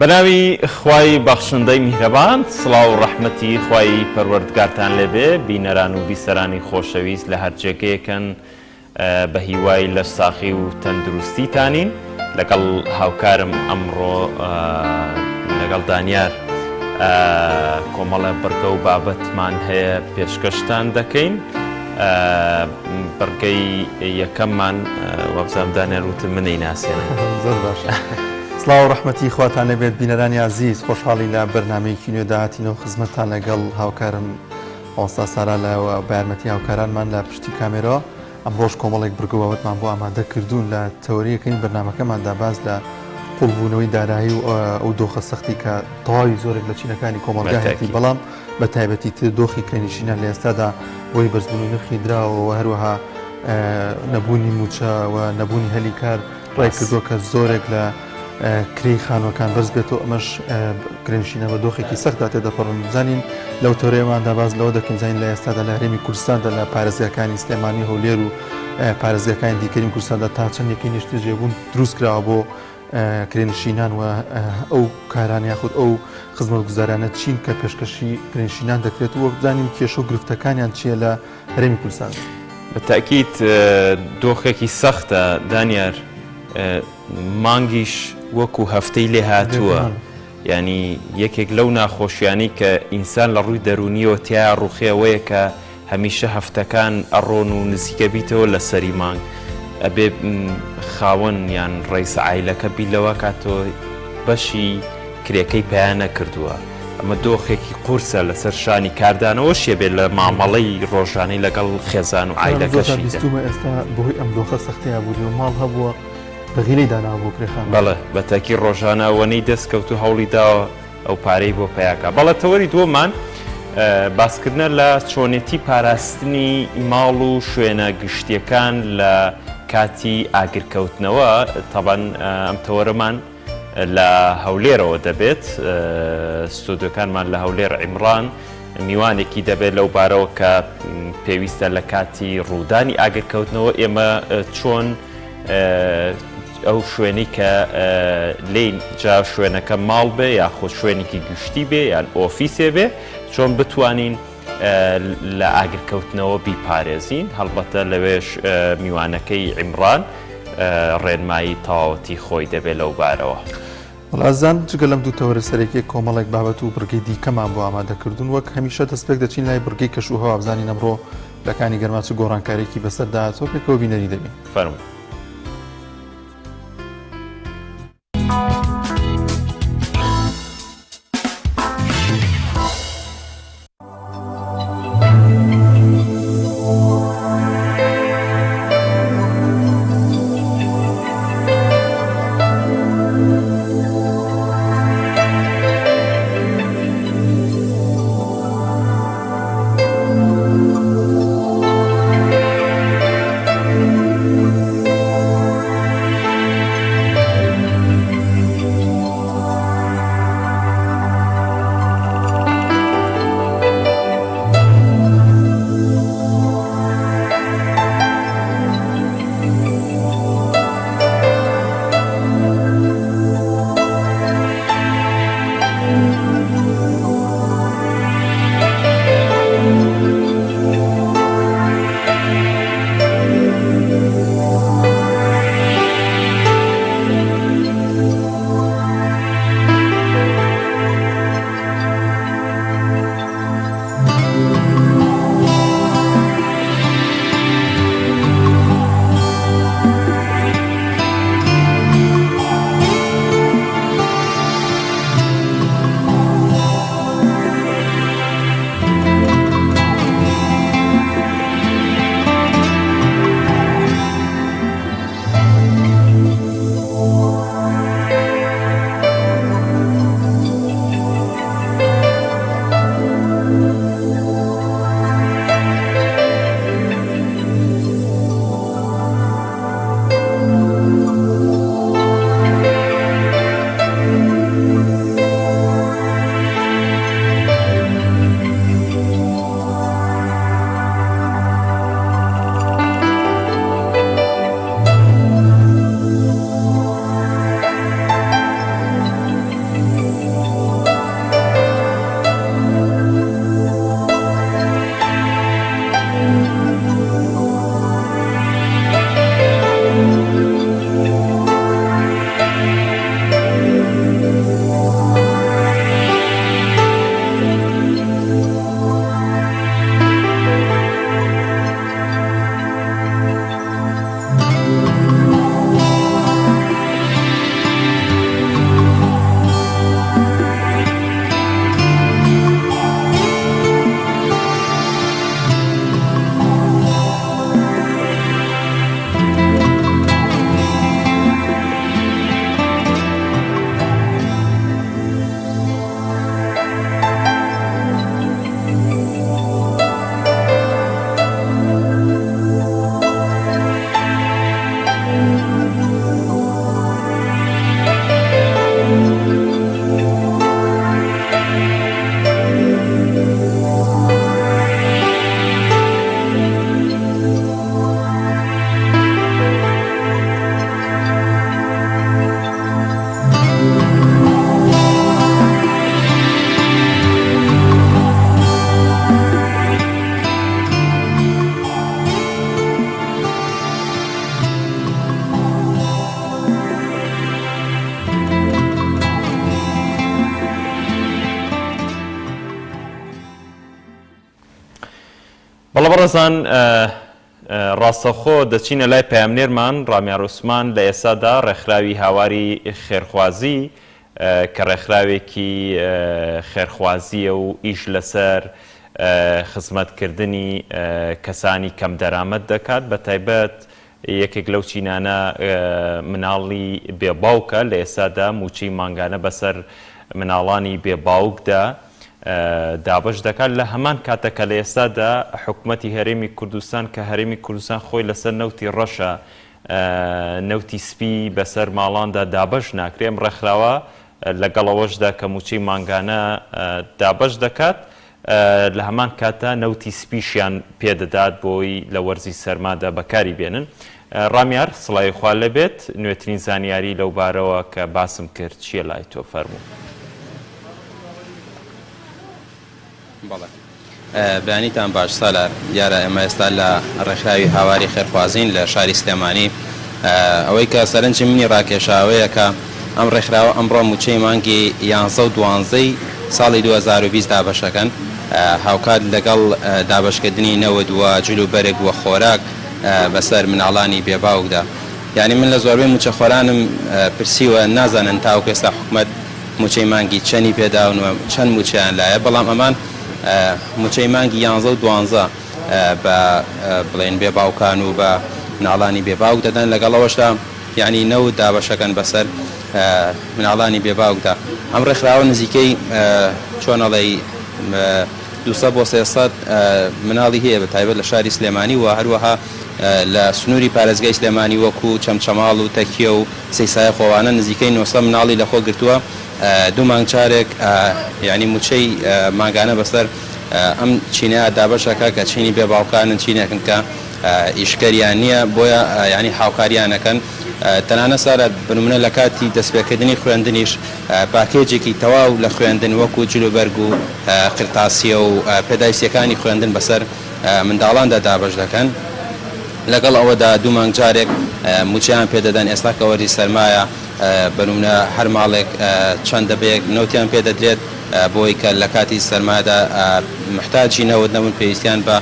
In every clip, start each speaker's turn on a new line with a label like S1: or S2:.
S1: بەناوی خوای بەخشندەی میهرەبان، سڵاو و ڕەحمەتی خوای پەروەردگارتان لێبێ، بینەران و بیسەرانی خۆشەویست لە هەر جێگەیەکەن بە هیوای لە ساخی و تەندروستیتانین. لەگەڵ هاوکارم ئەمڕۆ لەگەڵ دانیار کۆمەڵە بەرگە و بابەتمان هەیە پێشکەشتان دەکەین. بەرگەی یەکەممان وەبزانام دانیار وتم منەی ناسێنە.
S2: زۆر باشە. سڵاو و ڕەحمەتی خواتان لەبێت بینەرانی عزیز، خۆشحاڵی لە بەرنامەیەکی نوێ داهاتینەوە خزمەتتان لەگەڵ هاوکارم ئەوستا سارا لەوە بە یارمەتی هاوکارانمان لە پشتی کامێرەوە. ئەمڕۆژ کۆمەڵێک بڕگەوەوەتمان بۆ ئامادە کردوون لە تەوەریەکەی بەرنامەکەماندا باز لە قوڵبوونەوەی دارایی و ئەو دۆخە سەختی کە تەواوی زۆرێک لە چینەکانی کۆمەلگایەتی، بەڵام بە تایبەتی تر دۆخی کرێنشینە لە ئێستادا بۆی بەرزبوونی نرخی دراوە، هەروەها نەبوونی موچە و نەبوونی هەلی کار ڕای کردووە کە زۆرێک لە کرێی خانوەکان بەرز بێتەوە. ئەمەش کرێنشینە بە دۆخێکی سەختدا تێدەپەڕن. بزانین لەو تەورەیەماندا باز لەوە دەکەین زانین لە ئێستادا لە هەرێمی کوردستاندا لە پارێزگاکانی سلێمانی هەولێر و پارێزگاکانی دیکەی کوردستاندا تا چەندێکی نیشتی جێبوون دروست کراوە بۆ کرێنشینان و ئەو کاران یاخود ئەو خزمەتگوزارانە چین کە پێشکەشی کرێنشینان دەکرێت و بزانین کێشە و گرفتەکانیان چییە لە هەرێمی کوردستان.
S1: بەتاکید دۆخێکی سەختە دانیار، مانگیش وەکو هەفتەی لێ هاتووە، ینی یەکێک لەو ناخۆشیانی کە ئینسان لە ڕووی دەرونیەوە تیا ڕوخێەوەیە کە هەمیشە هەفتەکان ئەڕۆن و نزیکە بیتەوە لە سەری مانگ، ئەبێ خاوەن یان ڕیس عایلەکە بیلەوە کاتۆ بەشی کرێکەی پەیانە کردووە. ئەمە دۆخێکی قورسە لەسەر شانی کاردانەوە شێبێت لە مامەڵەی ڕۆژانەی لەگەڵ خێزان و عایلەکەشی
S2: بیستمە ئێستا بۆی ئەم دۆخە سەختەیە بوو و ماڵ هەبووە بەغیلەی دانابوو کرێخان.
S1: بەڵێ بەتاکی ڕۆژانە وەنەی دەستکەوت و هەوڵی داوە ئەو پارەی بۆ پەیاکە. بەڵێ تەوەری دووەمان باسکردنە لە چۆنێتی پاراستنی ماڵ و شوێنە گشتیەکان لە کاتی ئاگرکەوتنەوە. تەبەن ئەم تەوەرەمان لە هەولێرەوە دەبێت، ستۆدیۆکانمان لە هەولێر عیمران میوانێکی دەبێت لەو بارەوە کە پێویستە لە کاتی ڕوودانی ئاگرکەوتنەوە ئێمە چۆن ئەو شوێنی کە لێن جا شوێنەکە ماڵ بێ یاخۆ شوێنێکی گشتی بێ یان ئۆفیسێ بێ، چۆن بتوانین لە ئاگرکەوتنەوە بیپارێزین. هەڵبەتە لەوێش میوانەکەی عیمران ڕێنمایی تەواوەتی خۆی دەبێت لەو بارەوە.
S2: وڵازان جگە لەم دوو تەوەرە سەرێکی کۆمەڵێک بابەت و بڕگەی دیکەمان بۆ ئامادەکردون، وەک هەمیشە دەستپێک دەچین لای بڕگەی کەشوهەوا. بزانین ئەمڕۆ لەکانی گەرماچ و گۆڕانکارێکی بەسەردا تۆ پێکەوە بینەری دەبین.
S1: فەرموو. بەڵە بەڕێزان ڕاستەخۆ دەچینە لای پەیامنێرمان ڕامیار عوسمان لە ئێستادا ڕێکخراوی هاواری خێرخوازی کە ڕێکخراوێکی خێرخوازیە و ئیش لەسەر خزمەتکردنی کەسانی کەم دەرامەت دەکات بە تایبەت یەکێک لەو چینانە مناڵی بێباوکە لە ئێستادا موچەی مانگانە بەسەر مناڵانی بێباوکدا دابش دەکات لە هەمان کاتەکە لە ئێستادا حکوومەتی هەرێمی کوردستان کە هەرێمی کوردستان خۆی لەسەر نەوتی ڕەشە نەوتی سپی بەسەر ماڵاندا دابش ناکرێ ئەم ڕێکخراوە لەگەڵەوەشدا کە موچەی مانگانە دابش دەکات لە هەمان کاتە نەوتی سپیشیان پێدەدات بۆی لە وەرزی سەرمادا بەکاری بێنن. ڕامیار سڵای خوا لەبێت نوێترین زانیاری لەو بارەوە کە باسم کرد چیە لای تۆ فەرموو؟
S3: بەڵێ بەیانیتان باش سالار دیارە ئێمە ئێستا لە ڕێکخراوی هاواری خێرخوازین لە شاری سلێمانی ئەوەی کە سەرنجی منی ڕاکێشاوەیە کە ئەم ڕێکخراوە ئەمڕۆ موچەی مانگی 11 و 12 ساڵی 2020 دابەشەکەن هاوکات لەگەڵ دابشکردنی نەوەد وە جلوبەرێک وە خۆراک بەسەر مناڵانی بێباوکدا. یعنی من لە زۆربەی موچەخۆرانم پرسیوە نازانن تاوەکو ئێستا حکوومەت موچەی مانگی چەندی پێداون و چەند موچیان لایە، بەڵام ئەمان موچەی مانگی 11 و 12 بە بڵێن بێباوکان و بە مناڵانی بێباوک دەدەن لەگەڵەوەشدا یعنی نەوت دابەشەکەن بەسەر مناڵانی بێباوکدا. ئەم ڕێکخراوە نزیکەی چۆنەڵی 200 بۆ 300 مناڵی هەیە بە تایبەت لە شاری سلێمانی و هەروەها لە سنووری پارێزگای سلێمانی وەکو چەمچەماڵ و تەکیە و سەیسایە خۆوانە نزیکەی 900 مناڵی لەخۆ گرتووە. دوو مانگ چارێک یعنی موچەی ماگانە بەسەر ئەم چینەیە دابەشەکە کە چینی بێباوکانن چینێکن کە ئیشکەریان نییە بۆیە ینی هاوکاریانەکەن. تەنانە سارە بنمونە لە کاتی دەستپێکردنی خوێندنیش پاکێجێکی تەواو لە خوێندن وەکو جلوبەرگ و قرتاسیە و پێداویستیەکانی خوێندن بەسەر منداڵاندا دابش دەکەن. لەگەڵ ئەوەدا دوو مانگ جارێک موچیان پێدەدەن ئێستا کە وەری سەرمایە بنمونە هەر ماڵێک چەند دەبێت نەوتیان پێدەدرێت بۆی کە لە کاتی سەرمادا محتاجی نەوت نەبوون پێویستیان بە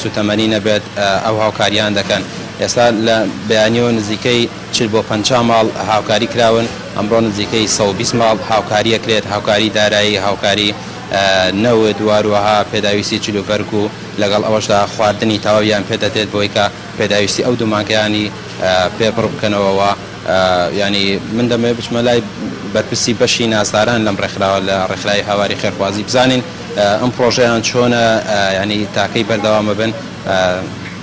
S3: سوتەمەنی نەبێت ئەو هاوکاریان دەکەن. ئێستا لە بەیانیەوە نزیکەی 40 بۆ 50 ماڵ هاوکاری کراون، ئەمڕۆ نزیکەی 120 ماڵ هاوکاریە کرێت، هاوکاری دارایی، هاوکاری نەوت واروەها پێداویستی جلوبەرگ و لەگەڵ ئەوەشدا خواردنی تەواویان پێدەدێت بۆی کە پێداویستی ئەو دوومانکەیانی پێبڕ بکەنەوەەوە. ینی من دەمەوێت بچمە لای بەرپرسی بەشی نازداران لەم ڕێکخراوە لە ڕێکخراوی هاواری خێرخوازی بزانین ئەم پرۆژەیان چۆنە ینی تاکەی بەردەوامە بن.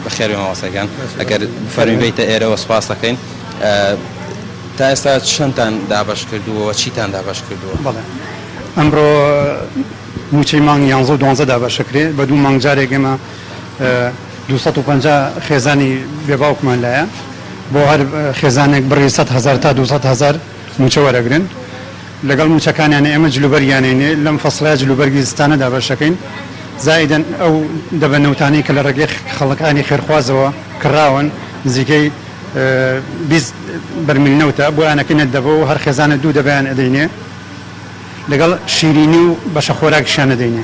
S3: بەخێر ماوەسەکان ئەگەر فەرمی بیتە ئێرەوە سپاس دەکەین. تا ئێستا چەندتان دابش کردووە چیتان دابش کردووە؟
S4: بەڵێ ئەمڕۆ موچەی مانگ 11 و 12 دابەشەکرێ بە دوو مانگ جارێک ئێمە 250 خێزانی بێباوکمان لایە بۆ هەر خێزانێک بڕی 100,000 تا 200,000 موچە وەرەگرن. لەگەڵ موچەکانیانە ئێمە جلوبەرگیانێنێ لەم فەسڵای جلوبەرگی زستانە دابەشەکەین. زائیدەن ئەو دەبەنەوتانی کە لە ڕێگەی خەڵکانی خێرخوازەوە کراون نزیکەی 20 بەرمیل نەوتە بۆ یانەکەینە دەبەوە و هەر خێزانە دوو دەبیان ئەدەینێ لەگەڵ شیرینی و بەشە خۆراکیشان ئەدەینێ.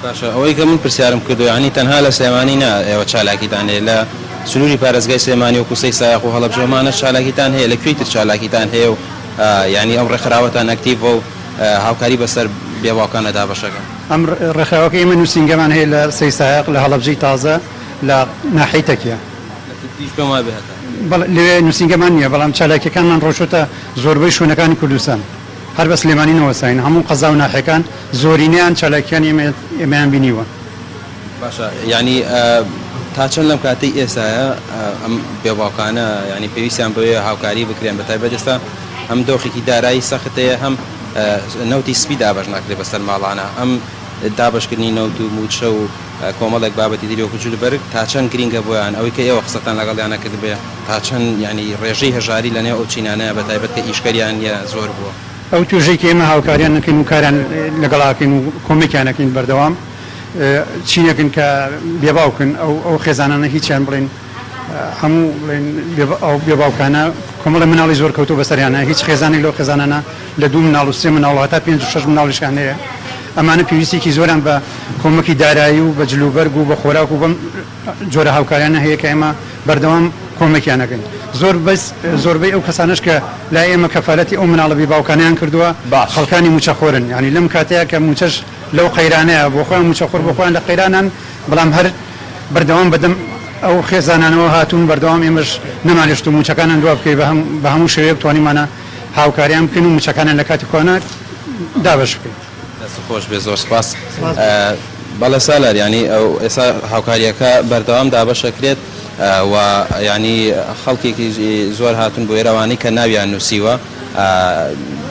S3: باشە ئەوەی کە من پرسیارم کردو ینی تەنها لە سلێمانی نا ئێوە چالاکیتان هەیە لە سنووری پارێزگای سلێمانی و کوسەی سایەخ و هەڵەبجەمانە چالاکیتان هەیە لەکوێی تر چالاکیتان هەیە و ینی ئەم ڕێکخراوەتان ئەکتیڤ و هاوکاری بەسەر بێباوکانە دابەشەکە؟ ئەم
S4: ڕێکخراوەکە ئێمە نووسینگەمان هەیە لە سەی سایەق لە هەڵەبجەی تازە لە ناحەی تەکیە. لەوێ نووسینگەمان نییە بەڵام چالاکیەکانمان ڕۆژۆتە زۆربەی شوێنەکانی کوردستان هەر بە سلێمانی نەوەساین هەموو قەزا و ناحەکان زۆرینیان چالاکیان ئێمەیان بینیوە.
S3: باشە ینی تا چەند لەم کاتەی ئێستاە ئەم بێباوکانە ینی پێویستیان بەوێ هاوکاری بکرێن بە تایبەت ئێستا هەم دۆخێکی دارایی سەختەیە هەم نەوتی سپی دابش ناکرێت بەسەر ماڵانە ئەم دابشکردنی نەوت و موچە و کۆمەڵێک بابەتی دیری وەکو جلوبەرگ تا چەند گرینگە بۆیان ئەوەی کە ئێوە قسەتان لەگەڵیانە کرد بێ تا چەند ینی ڕێژەی هەژاری لەنێو ئەو چینانەیە بە تایبەت کە ئیشکەریان زۆر بووە.
S4: ئەو توێژەی کە ئێمە هاوکاریان نەکەین و کاریان لەگەڵاکەین و کۆمێکیانەکەین بەردەوام چینەکەن کە بێباوکن ئەو خێزانانە هیچیان بڵێن هەموو ئەو بێباوکانە کۆمەڵە مناڵی زۆر کەوتو بەسەریانە هیچ خێزانی لەو خێزانانە لە دوو مناڵ و سێ مناڵ هەتا 5-6 مناڵیشان هەیە. ئەمانە پێویستێکی زۆران بە کۆمەکی دارایی و بە جلوبەرگ و بە خۆراک و بەم جۆرە هاوکاریانە هەیە کە ئێمە بەردەوام کۆمەکیانەکەین زۆربەی ئەو کەسانش کە لای ئێمە کەفالەتی ئەو مناڵەبی باوکانیان کردووە خەڵکانی موچەخۆرن ینی لەم کاتەیە کە موچەش لەو قەیرانەیە بۆ خۆیان موچەخۆر بۆ خۆیان لە قەیرانان بەڵام هەر بەردەوام بەدەم ئەو خێزانانەوە هاتوون بەردەوام ئێمەش نەمانێشت و موچەکانان دوا بکەی بە هەموو شێوەیە بتوانیمانە هاوکاریان بکەین و موچەکانیان لە کاتی خۆیانە دابەش بکەین.
S3: خۆش بێ زۆر سپاس. بەڵێ سالار ینی ئەو ئێستا هاوکاریەکە بەردەوام دابەشەکرێت و ینی خەڵکێکی زۆر هاتون بۆ ئێرەوانی کە ناویان نووسیوە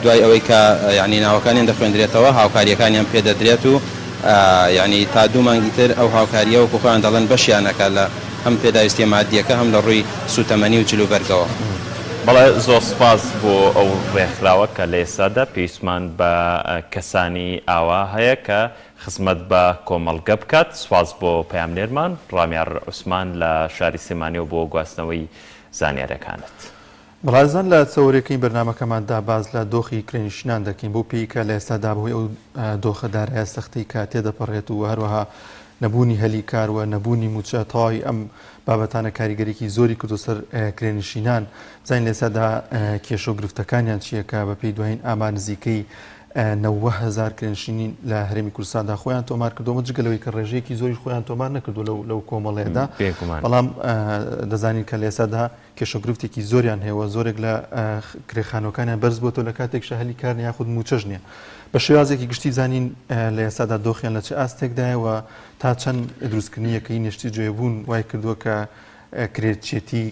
S3: دوای ئەوەی کە ینی ناوەکانیان دەخوێندرێتەوە هاوکاریەکانیان پێدەدرێت و ینی تا دوو مانگی تر ئەو هاوکاریە وەکو خۆیان دەڵێن بەشیانەکە لە هەم پێداویستی مادیەکە هەم لە ڕووی سوتەمەنی و جلوبەرگەوە.
S1: بەڵێ زۆر سپاس بۆ ئەو ڕێکخراوە کە لە ئێستادا پێویستمان بە کەسانی ئاوا هەیە کە خزمەت بە کۆمەڵگە بکات. سواز بۆ پەیامنێرمان ڕامیار عوسمان لە شاری سلێمانی و بۆ گواستنەوەی زانیاریەکانت.
S2: بەڵازان لە چەوەرەکەی بەرنامەکەماندا باز لە دۆخی کرێنشینان دەکەین بۆ پێی کە لە ئێستادا بۆی ئەو دۆخەدارایە سەختی کە تێدەپەڕێت و هەروەها نەبوونی هەلی کار و نەبوونی موچە تەواوی ئەم بابەتانە کاریگەریکی زۆری کردو سەر کرێنشینان بزانین لە ئێستادا کێشە و گرفتەکانیان چییە کە بە پێی دوایین ئامار نزیکەی 90,000 کرێنشینین لە هەرێمی کوردستاندا خۆیان تۆمار کردومە جگەلەوەی کە ڕێژەیەکی زۆری خۆیان تۆمار نەکردو لەو کۆمەڵەیەدا بەڵام دەزانین کە لە ئێستادا کێشە گرفتێکی زۆریان هەیەوە زۆرێک لە کرێخانەکانیان بەرز بۆتەوە لە کاتێکشە هەلی کار یاخود موچەش نییە بە شێوازێکی گشتی زانین لە ئێستادا دۆخیان لە چه ئاستێکدایەوە تا چەند دروستکردنیەکەی نێشتی جوێبوون وای کردووە کە کرێچێتی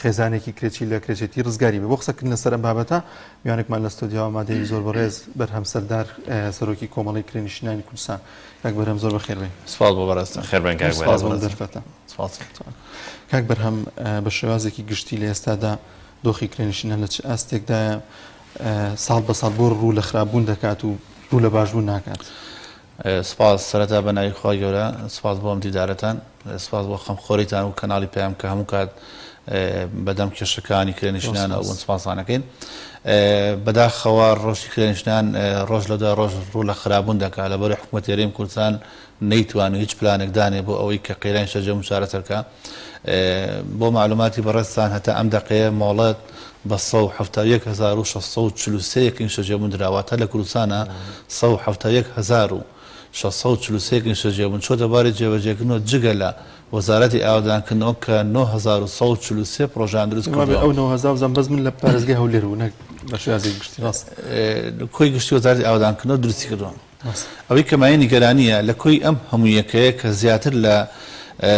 S2: خێزانێکی کرێکی لە کرێچێتی ڕزگاری بە بۆ قسەکردن لەسەر ئەم بابەتە میوانێکمان لە ستۆدیۆ ئامادەی زۆر بەڕێز بەرهەم سەردار سەرۆکی کۆمەڵی کرێنشینانی کوردستان کاک بەرهەم زۆر بەخێر بێ.
S3: سپاس بۆ بەڕێستان.
S1: خێربێن کاک بەرهەم.
S2: دەرفەتە. کاک بەرهەم بە شێوازێکی گشتی لە ئێستادا دۆخی کرێنشینان لە چ ئاستێکدایە ساڵ بە ساڵ بۆ ڕوو لە خراپبوون دەکات و ڕوو لە باشبوون ناکات.
S5: سپاس سەرەتا بە ناوی خوا گەورە سپاس بۆ ئەم دیدارەتان سپاس بۆ خەمخۆریتان و کەناڵی پێیان کە هەموو کات بەدەم کێشەکانی کرێنشینانە و سپاسانەکەین. بەداخەوە ڕۆژی کرێنشینان ڕۆژ لە دوای ڕۆژ ڕوو لە خراپبوون دەکات لەبەر حکوومەتی هەرێمی کوردستان نەیتوانێت هیچ پلانێک دانێ بۆ ئەوەی کە قەیرانی شەرجەم چارەسەرکە. بۆ معلوماتی بەڕێستان هەتا ئەم دەقەیە مۆڵەت بە 171,643 شەرجەبوون دراواتە لە کوردستانە 171,643 شەرجەبوون چۆتە باری جێبەجێکردنەوە جگە لە وەزارەتی ئاودانکردنەوە کە 9,143 پرۆژەیان دروست کردووە.
S2: ئەو 9,000 بەس من لە پارێزگای هەولێر و بە شێوازێکی گشتی ڕاست
S5: کۆی گشتی وەزارەتی ئاودانکردنەوە دروستی کردووە. ئەوەی کەمایە نیگەرانیە لە کۆی ئەم هەموویەکەیە کە زیاتر لە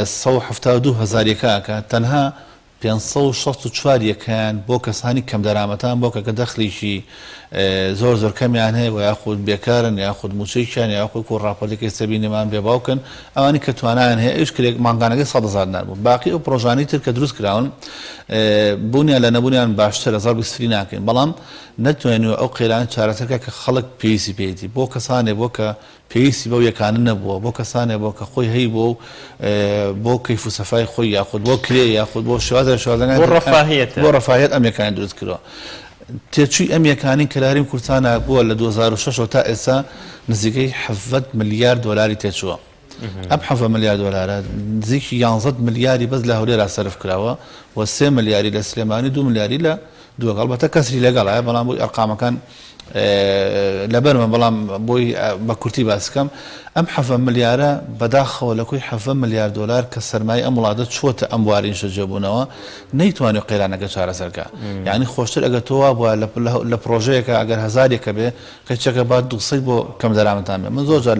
S5: 172,000 یەکەکە تەنها 564 یەکەیان بۆ کەسانی کەم دەرامەتان بۆ کە دەخلیشی زۆر زۆر کەمیان هەیە و یاخود بێکارن یاخود موچەیشیان یاخود ڕاپۆرتێکی سەبینێمان بێ باوکن ئەوانی کە توانیان هەیە ئەوش کرێک مانگانەکەی 100,000 بوو باقی ئەو پرۆژانی تر کە دروست کراون بوونیان لە نەبوونیان باشتر ئەزار بسفری ناکەین بەڵام نەتوانێت ئەو قەیرانی چارەسەرکە کە خەڵک پێویستی پێیەتی بۆ کەسانێک بۆ کە پێویستی بەو یەکانە نەبووە بۆ کەسانێک بۆ کە خۆی هەی بۆ کەیف و سەفای خۆی یاخود بۆ کرێ یاخود بۆ شوازەکان بۆ ڕەفاهێت ئەم یەکانی دروست کردووە. تێچووی ئەم یەکانی کەلاریم کوردستانە بووە لە 2006 تا ئێستا نزیکەی 7 ملیار دۆلاری تێچووە. ئەم 7 ملیار دۆلارە نزیکی 11 ملیاری بەس لە هەولێرا سەرف کراوە و 3 ملیاری لە سلێمانی 2 ملیاری لە دووەگەڵ بەتە کەسری لەگەڵایە بەڵام بۆی ئەرقامەکان لەبەرمە بەڵام بۆی بە کورتی باسکەم ئەم 7 ملیارە بەداخەوە لە کوی 7 ملیار دۆلار کە سەرمای ئەم وڵاتە چۆتە ئەم بوارین شەرجەبوونەوە نەیتوانێت قەیرانەکە چارەسەرکە یعنی خۆشتر ئەگەر تۆوا بووە لە پرۆژەیەکە ئەگەر هەزارێکە بێ قەچەکە با 200 بۆ کەم دەرامەتان بێ من زۆرجار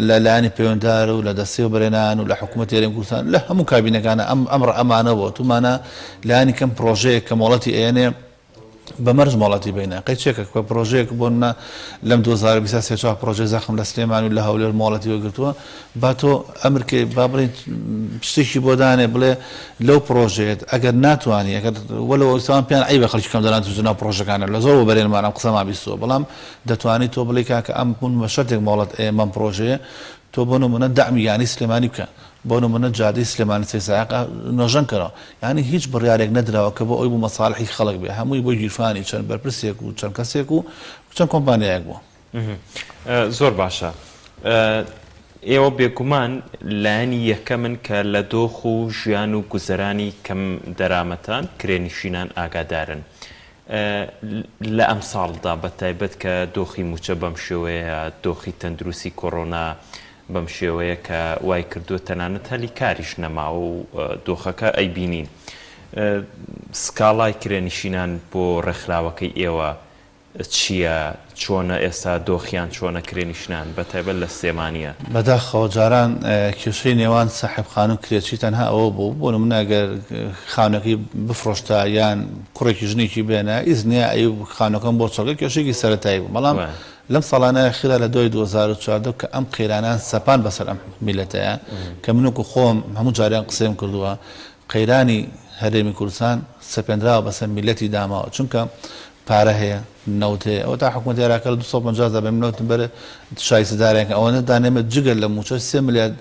S5: لە لایەنی پەیوەنددار و لە دەستەی و بەرێنان و لە حکوومەتی هەرێمی کوردستان لە هەموو کابینەکانە ئەمڕ ئەمانەوە تومانە لایەنی کەم پرۆژەیە کە مۆڵەتی ئێنێ بەمەرج مۆڵەتی بینە قەچێکە کە پرۆژەیەک بۆنە لەم 2023 پرۆژەی زەخم لە سلێمان و لە هەولێر مۆڵەتی وەگرتووە با تۆ ئەمرکەی با بڵین شتێکی بۆ دانێ بڵێ لەو پرۆژێت ئەگەر ناتوانانی ئەگەر وەلەوە ئەوسان پیان ئەی بە خەڵکی کەم دەران توژنا پرۆژەکانە لە زۆر بەرێنمانم قسەما بیستەوە بەڵام دەتوانانی تۆ بڵێ کاکە ئەم بوون بە شەرتێک مۆڵەت ئێمەم پرۆژەیە تۆ بۆ نمونە دەعمی یانی سلێمانی بکە بۆ نمونە جادەی سلێمانی سێساق نۆژەن کەرەوە یعنی هیچ بڕیارێک نەدراوە کە بۆ ئەوی بوو مەساڵحی خەڵک بێ هەمووی بۆ گیرفانی چەند بەرپرسێک و چەند کەسێک و چەند کۆمپانیایەک بوو.
S1: زۆر باشە. ئێوە بێگومان لایەنی یەکەمن کە لە دۆخ و ژیان و گوزەرانی کەم دەرامەتان کرێنشینان ئاگادارن. لە ئەم ساڵدا بە تایبەت کە دۆخی موچە بەم شێوەیە، دۆخی تەندروستی کۆڕۆنا بەم شێوەیە کە وای کردووە تەنانەت هەلی کاریش نەماوە و دۆخەکە ئەیبینین. سکاڵای کرێنشینان بۆ ڕێکخراوەکەی ئێوە چییە؟ چۆنە ئێستا دۆخیان چۆنە کرێنشینان بە تایبەت لە سێمانیە؟
S5: بەداخەوە جاران کێشەی نێوان ساحب خان و کرێچی تەنها ئەوە بوو بۆ نمونە ئەگەر خانەکەی بفرۆشتا یان کوڕێکی ژنێکی بێنە ئیزنیە ئەی خانەکەم بۆ چۆڵگە کێشێکی سەرەتایی بوو. بەڵام لەم ساڵانە خێرا لە 2014 کە ئەم قەیرانان سەپان بەسەر ئەم میلەتەیە کە منوکو خۆم هەموو جاریان قسەم کردووە قەیرانی هەرێمی کوردستان سەپێنراوە بەسەر میلەتی داماوە چونکە پارە هەیە نەوت هەیە ئەوە تا حکوومەتی عێراق لە 250 بە نەوتن بەرە شایستەدارێک ئەوەنە دانێمە جگەر لە موچە 3 ملیارد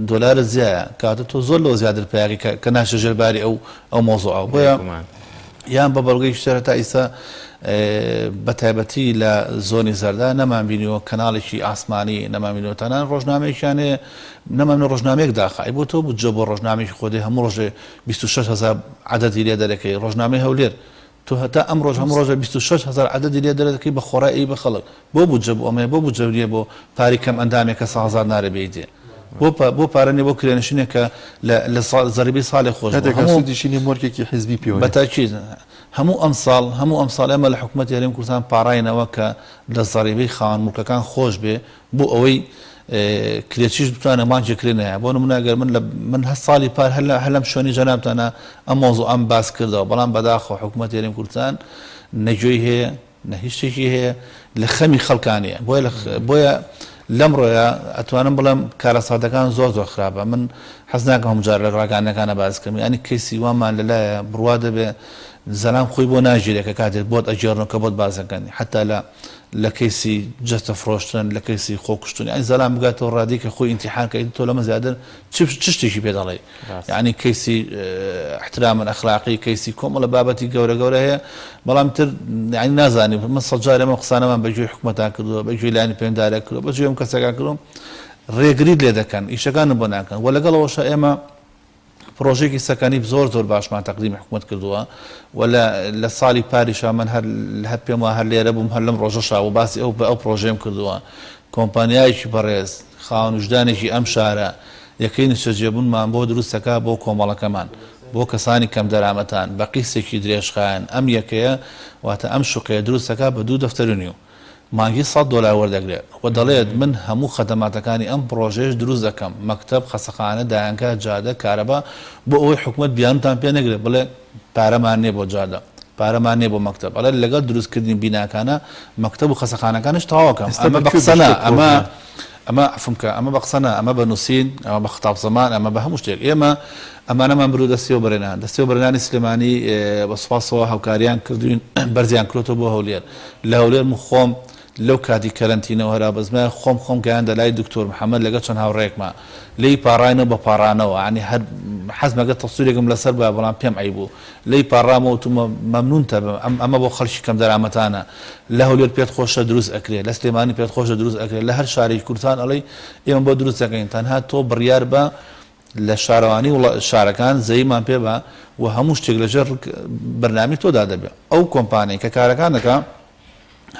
S5: دۆلار زیایە کاتە تۆ زۆر لەوە زیادر پیاقی کە ناشە ژێرباری ئەو مۆزوعە بۆیە یان بە بەڵگەی شتێرە تا ئیسا بە تایبەتی لە زۆنی زەردا نەمانبینیەوە کەناڵێکی ئاسمانی نەمانبینەوە تەنان ڕۆژنامەیەکیان هەیە نەمانە ڕۆژنامەیەک داخای بۆ تۆ بودجە بۆ ڕۆژنامێکی خۆدەی هەموو ڕۆژێ 26,000 عەدەدی لێ دەرەکەی ڕۆژنامەی هەولێر تو هەتا ئەم ڕۆژ هەموو ڕۆژە 26,000 عەدەدی لێ دەرەکەی بە خۆڕایی بە خەڵک بۆ بودجە بۆ ئەمەیە بۆ بودجەوریە بۆ پاری کەم ئەندامێکە 100,000 نارە بێیتێ بۆ پارەنێ بۆ کرێنشینێکە لە زەریبی ساڵی خۆش
S2: سودیشینی مۆرگێکی حیزبی پێوە
S5: بەتاکید هەموو ئەم ساڵ ئێمە لە حکوومەتی هەرێمی کوردستان پاڕاینەوە کە لە زەریبەی خاوەن موڵکەکان خۆش بێ بۆ ئەوەی کرێچیش بتوانە مانجێکرێنەیە بۆ نمونە ئەگەر من هە ساڵی پار هەلم شوێنی جەنابتانە ئەم مۆزوع ئەم باس کردەوە بەڵام بەداخەوە حکوومەتی هەرێمی کوردستان نەگوێی هەیە نە هیچ شتێکی هەیە لە خەمی خەڵکانیە بۆیە لەمڕۆیە ئەتوانم بڵێم کارەساتەکان زۆر خراپە من حەز ناکەم هەمجار لە ڕاگانەکانە باسکەم ینی کەسی وانمان لەلایە بڕوا دەبێ زەلام خۆی بۆ ناژیرێکە کاتێک بۆت ئەجێڕنەوە کە بۆت بازەکەنی حتا لە کەیسی جەستە فرۆشتن لە کەیسی خۆکشتن ئەی زەلام بگاتەوە ڕادی کە خۆی ئیمتیحانکە تۆ لەمە زیاتر چ شتێکی پێ دەڵێ یعنی کەیسی احترامن ئەخلاقی کەیسی کۆمەڵە بابەتی گەورە هەیە بەڵام تر یعنی نازانی من سەجار ئەمە قسانەمان بەگوێی حکوومەتان کردووە بەگوێی لایەنی پەیوەنددارە کردووە بەگوێی ئەم کەسەکان کردوم ڕێگریت لێ دەکەن ئیشەکانم بۆ ناکەن و لەگەڵەوەشە ئێمە پرۆژێکی سەکانی زۆر باشمان تەقدیمی حکوومەت کردووە و لە ساڵی پاریشا من هەر پێم وە هەر لێرە بووم هەر لەم ڕۆژەشا و باسی ئەو پرۆژێم کردووە کۆمپانیایەکی بەڕێز خاوەن وجدانێکی ئەم شارە یەکەی نیشتەجێبوونمان بۆ دروستەکە بۆ کۆمەڵەکەمان بۆ کەسانی کەم دەرامەتان بە قیسێکی درێژخایەن ئەم یەکەیە واتە ئەم شوقەیە دروستەکە بە 2 دەفتەرنی و مانگی $100 وەردەگرێت و دەڵێت من هەموو خەدەماتەکانی ئەم پرۆژێش دروست دەکەم مەکتەب خەسەخانە دایانکە جادە کارەبا بۆ ئەوەی حکوومەت بیانتان پێ نەگرێت بڵێ پارەمان نییە بۆ جادە پارەمان نییە بۆ مەکتەب ئەڵێ لەگەڵ دروستکردنی بیناکانە مەکتەب و خەسەخانەکانش تەواوەکەم ئەمە بە قسەنە ئەمە عفومکە ئەمە بە قسەنە ئەمە بە نووسین ئەمە بە خەتاب زەمان ئەمە بە هەموو شتێک ئێمە ئەمانەمان برو دەستی و بەرێنانی سلێمانی بە سوپاسەوە هاوکاریان کردوین بەرزیان کردوتەوە بۆ هەولێر لە هەولێر خۆم لەو کاتی کەرنتینەوە هەرا بەزمە خۆم گەیاندە لای دکتۆر محەممەد لەگە چەند هاوڕێکمە لی پاڕاینەوە بە پارانەوە عنی هەر حەزمەگە تەسوورێکم لەسەر بە بەڵام پێم ئەیبوو لی پاڕامەوە تومە مەمنونتە ئەمە بۆ خەڵکی کەم دەرامەتانە لە هەولێر پێت خۆشە دروست ئەکرێت لە سلێمانی پێت خۆشە دروست ئەکرێت لە هەر شارێکی کوردستان ئەڵێ ئێمە بۆ دروست دەکەین تەنها تۆ بڕیار بە لە شارەوانی شارەکان زەیمان پێ بە و هەموو شتێک لەژێر بەرنامی تۆدا دەبێت ئەو کۆمپانیای کە کارەکانەکە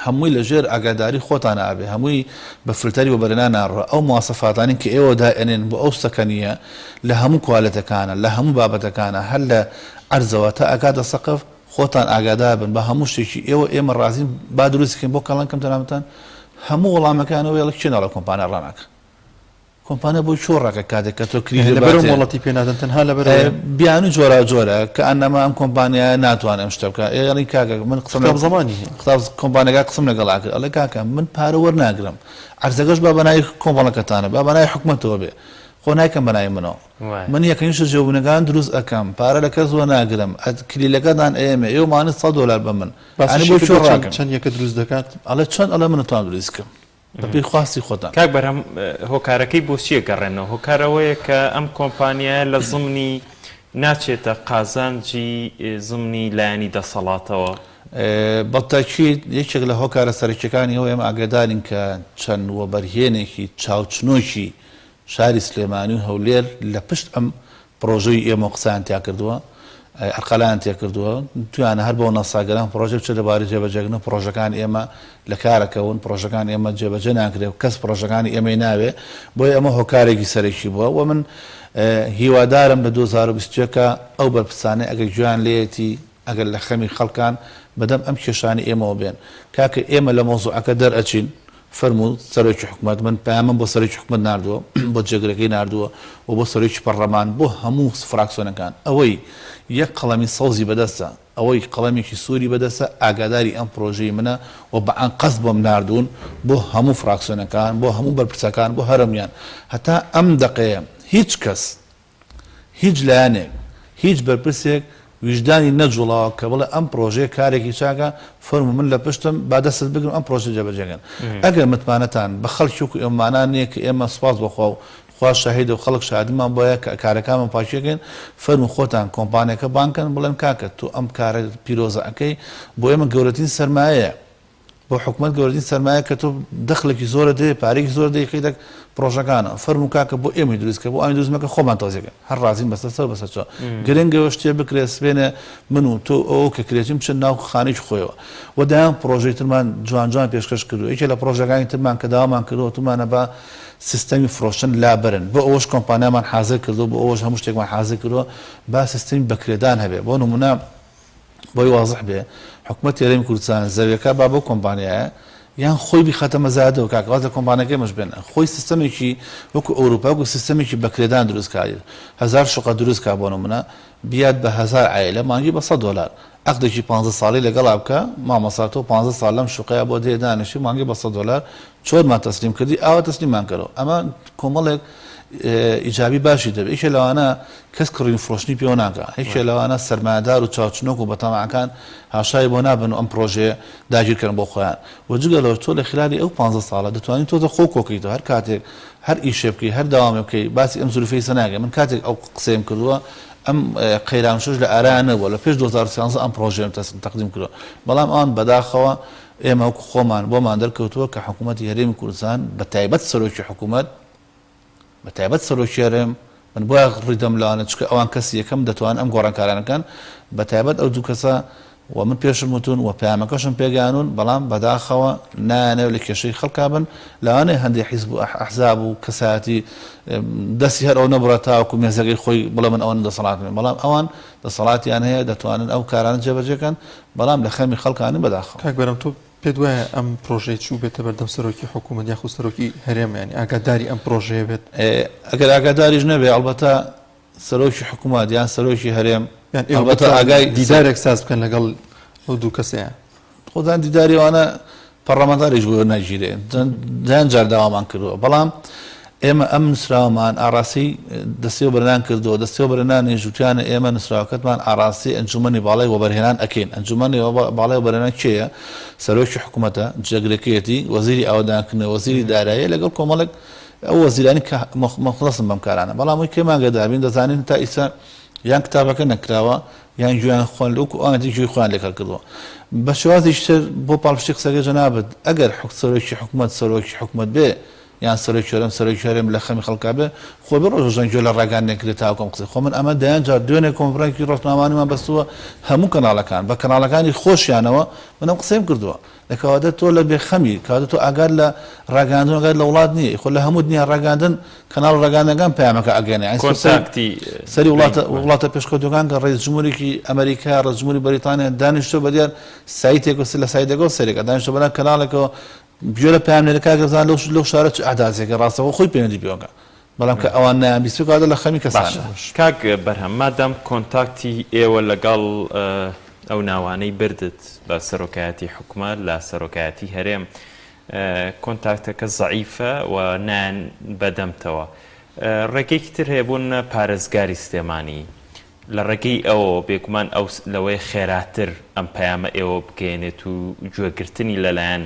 S5: هەمووی لەژێر ئاگاداری خۆتان ئابێ هەمووی بە فلتەری و بەرنا ناڕە ئەو مواسەفاتانی کە ئێوە دائێنێن بۆ ئەو سەکەنیە لە هەموو کوالەتەکانە لە هەموو بابەتەکانە هەر لە عەرزەوە تا ئاگادە سەقف خۆتان ئاگادار بن بە هەموو شتێکی ئێمە ڕازین با دروستکەین بۆ کەڵەن کەم تەنامەتان هەموو وەڵامەکانەوە ێڵک چێنەڵە کۆمپانیا ڕاناکە کۆمپانیا بۆی چۆڕەکە کاتێک کە تۆ
S2: وڵاتی پێنادەن تەنها لە
S5: بیان و جۆرە کە ئەنەما ئەم کۆمپانیا ناتوانێت ئەم شتە بکە ئێڵی کاکە من قسم
S2: زمانی
S5: کۆمپانیەکە قسم لەگەڵا کرد ئەڵێ کاکە من پارە وەرناگرم عەرزەکەش با بەنای کۆمپانیەکەتانە با بەنای حکوومەتەوە بێ خۆ نایکەم بەنای منەوە من یەکەین شت جێبوونەکان دروست ئەەکەم پارە لە کەس وە ناگرم کلیلەکەدان ئێمانە $100 بە من
S2: چەند یەکە دروست دەکات
S5: ئەڵێ چەند ئەڵێ من توان دروستکەم بەپی خواستی خۆتان
S1: کاک بەرهەم هۆکارەکەی بۆ چیە گەڕێنەوە هۆکارەوەیە کە ئەم کۆمپانیایە لە زمنی ناچێتە قازانجی زمنی لایەنی دەسەڵاتەوە
S5: بەڵتاکیید یەکێک لە هۆکارە سەرکیەکانی ئەوە ئێمە ئاگادارین کە چەند وەبەرهێنێکی چاوچنۆکی شاری سلێمانی و هەولێر لە پشت ئەم پرۆژەی ئێمە قسەیان تیا کردووە ئەرقەلایان تیا کردووە تویانە هەر بۆ نەساگەران پرۆژە بچێت لەبارەی جێبەجێکردن پرۆژەکان ئێمە لە کارەکەون پرۆژەکان ئێمە جێبەجێ ناکرێت و کەس پرۆژەکانی ئێمەی ناوێ بۆیە ئەمە هۆکارێکی سەرێکی بووە و من هیوادارم لە 2021 ئەو بەرپرسانەی ئەگەر گویان لێتی ئەگەر لە خەمی خەڵکان بەدەم ئەم کێشانی ئێمەوە بێن کاکە ئێمە لە مۆزوعەکە دەرئەچین فەرموو سەرۆکی حکوومەت من پامن بۆ سەرۆکی حکوومەت نردووە بۆ جێگرەکەی نردووە و بۆ سەرۆکی پەرلەمان بۆ هەموو فراکسیۆنەکان ئەوەی یەک قەڵەمی سەوزی بەدەستە ئەوەی قەڵەمێکی سووری بەدەستە ئاگاداری ئەم پرۆژەی منە و بەعان قەس بۆم نردوون بۆ هەموو فراکسیۆنەکان بۆ هەموو بەرپرسەکان بۆ هەرمیان هەتا ئەم دقەیە هیچ کەس هیچ لایەنێک هیچ بەرپرسێک وجدانی نەجوڵاوە کە بڵێ ئەم پرۆژەیە کارێکی چاکە فەرمو من لە پشتم با دەست بگرم ئەم پرۆژە جێبەجێکەن ئەگەر متمانەتان بە خەڵکی و ئێمانان نییە کە ئێمە سوپاس بخوا و خوا شاهید و خەڵک شادیمان بۆیە کارەکانمان پاشێکن فەرمو خۆتان کۆمپانیەکە بانکن بڵێن کاکە تو ئەم کارە پیرۆزە ئەەکەی بۆ ئێمە گەورەترین سەرمایەیە بۆ حکوومەت گەورەترین سەرمایە کە تۆ دەخلێکی زۆرە دێ پارێکی زۆر دەیقیدە پرۆژەکانە فەرمو کاکە بۆ ئێمەی دروستکە بۆ ئاین دروستمەکە خۆمان تۆزێکە هەر ڕازین بەسەر سەر بەسەرچۆ گرنگەوە شتێ بکرێت سبێنە من و تۆ ئەو کە کرێتیم بچن ناو خانەی خۆیەوە و دایان پرۆژەی ترمان جوان پێشکەش کردو یەکێ لە پرۆژەکانی ترمان کە داوامان کردەوە تومانە بە سیستەمی فرۆشتن لابرن بۆ ئەوەش کۆمپانیامان حازر کردو بۆ ئەوەش هەموو شتێکمان حازر کردووە با سیستەمی بەکرێدان هەبێ بۆ نمونە بۆی واضح بێ حکوومەت هێرەمی کوردستان زەویەکە با بۆ کۆمپانیایە یان خۆی بخاتە مەزادەوە کاکەواتە کۆمپانیەکەی مەش بێن خۆی سیستەمێکی وەکو ئەوروپا وەکو سیستەمێکی بەکرێدان دروستکاری 1000 شوقە دروستکا بۆ نمونە بیاد بە 1000 عایلە مانگی بە $100 عەقدێکی 15 ساڵی لەگەڵا بکە مامەساتۆ 15 ساڵ لەم شوقەیە بۆ دێدانشی مانگی بە $100 چۆرمان تەسلیم کردی ئاوا تەسلیمان کردەوە ئەمە کۆمەڵێک ئیجابی باشی دەبێت یەکێ لەوانە کەس کڕین فرۆشتنی پێوە ناکە یەکێ لەوانە سەرمایه‌دار و چاوچنۆک و بەتەماعەکان هاشای بۆ نابن ئەم پرۆژەیە داگیرکردن بۆ خۆیان وەجگەلەوە تۆ لە خلالی ئەو 15 ساڵە دەتوانین تۆ خۆ کۆکەیتەوە هەر کاتێک هەر ئیشێ بکەی هەر داوامێ بکەی باسی ئەم زولفەی سەناگە من کاتێک ئەو قسەیم کردووە ئەم قەیرانشش لە ئارانەوە لە پێش 2013 ئەم پرۆژەیە تەقدیم کردووە بەڵام ئەوان بەداخەوە ئێمە وەکو خۆمان بۆمان دەرکەوتووە کە حکوومەتی هەرێمی کوردستان بە تایبەت سەرۆکی حکوومەت بە تایبەت سەرۆکیێرم من بۆە ڕیدەم لاوانە چکە ئەوان کەسی یەکەم دەتوان ئەم گۆڕانکارانەکەن بە تایبەت ئەو دوو کەسە و من پێشم وتون و پەیامەکەشم پێگەیانون بەڵام بەداخەوە نانەوە لە کێشەی خەڵکا بن لەوانەیە هەندێک حیزب و ئەحزاب و کەسایەتی دەستی هەر ئەو نەبڕە تاوەکو مێزەکەی خۆی بڵێ من ئەوەن دەسەڵاتن بەڵام ئەوان دەسەڵاتیان هەیە دەتوانن ئەو کارانە جێبەجێکەن بەڵام لە خەمی خەڵکانی بەداخەوە
S2: کاکبەرم تۆ پێت وایە ئەم پرۆژەی چوو بێتە بەردەم سەرۆکی حکوومەت یاخو سەرۆکی هەرێمیانی ئاگاداری ئەم پرۆژەیە بێت
S5: ئەگەر ئاگاداریش نەبێ ئەڵبەتە سەرۆکی حکوومەت یان سەرۆکی هەرێم ئەلبەتە ئاگای
S2: دیدارێک ساز بکەن لەگەڵ ئەو دوو کەسەیە
S5: خۆدان دیداریوانە پەرلەمانتاریش بۆ ناگیرێ دایان جار داوامان کردووە بەڵام ئێمە ئەم نووسراوەمان ئاراسی دەستێوە بەرهێنان کردووە دەستێوە بەرهێنانی ژووتیانە ئێمە نووسراوەکەتمان ئاراسی ئەنجومەنی باڵای وەبەرهێنان ئەکەین ئەنجومەنی باڵای وەبەرهێنان کێیە سەرۆکی حکوومەتە جێگرەکەیەتی وەزیری ئاودانکردنەوە وەزیری دارایی لەگەڵ کۆمەڵێک ئەو وەزیرانی کە مەخلەسن بەم کارانە بەڵام وی کێماگەدابین دەزانین تا ئیسا یان کتابەکە نەکراوە یان گویان خۆن لەوکو ئەوانتی گوێی خۆیان لێکە کردووە بە شێوازی تر بۆ پاڵپشتی قسەکە جەنابەت ئەگەر سەرۆکی حکوومەت بێ یان سەرۆکی هەرێم لە خەمی خەڵکا بێ خۆ بە ڕۆژەژان گوێ لە ڕاگان نێکرێت تاوەکەم قسەی خۆ من ئەمە دایان جار دوێنێ کۆنفرانسی ڕۆژنامانیمان بەستووە هەموو کەناڵەکان بە کەناڵەکانی خۆشیانەوە منم قسەیم کردووە لەکەواتە تۆ لە بێخەمی کاتە تۆ ئاگار لە ڕاگاندن ئەگەر لە وڵات نییە خۆ لە هەموو دنیا ڕاگاندن کەناڵ ڕاگاندەکان پەیامەکە ئەگەنێ سەری وڵاتە پێشکەوتەکان کە ڕێز جمهوریەکی ئەمریکا ڕێز جمهوری بەریتانیا دانیشتۆ بەدیار سایتێک لە سایتێکەوە سەرێکە دانیشتۆ بەلای کەناڵێکەوە بگوێ لە پامێنەکە گەزان لەو شارە ئەدازێکە ڕاستەوە خۆی پێێنی پێوەکە بەڵام کە ئەوان نیان بیستکاتە لە خەمی کەسان
S1: کاک بەرهەم مادام کۆنتاکتی ئێوە لەگەڵ ئەو ناوانەی بردت بە سەرۆکایەتی حکوومەت لە سەرۆکایەتی هەرێم کۆنتاکتەکە زەعیفە و نان بەدەمتەوە ڕێگەیەکی تر هەیە بوون پارێزگاری سلێمانی لە ڕێگەی ئەوە بێگومان ئەو لەوەی خێراتر ئەم پەیامە ئێوە بگەێنێت و گوێگرتنی لەلایەن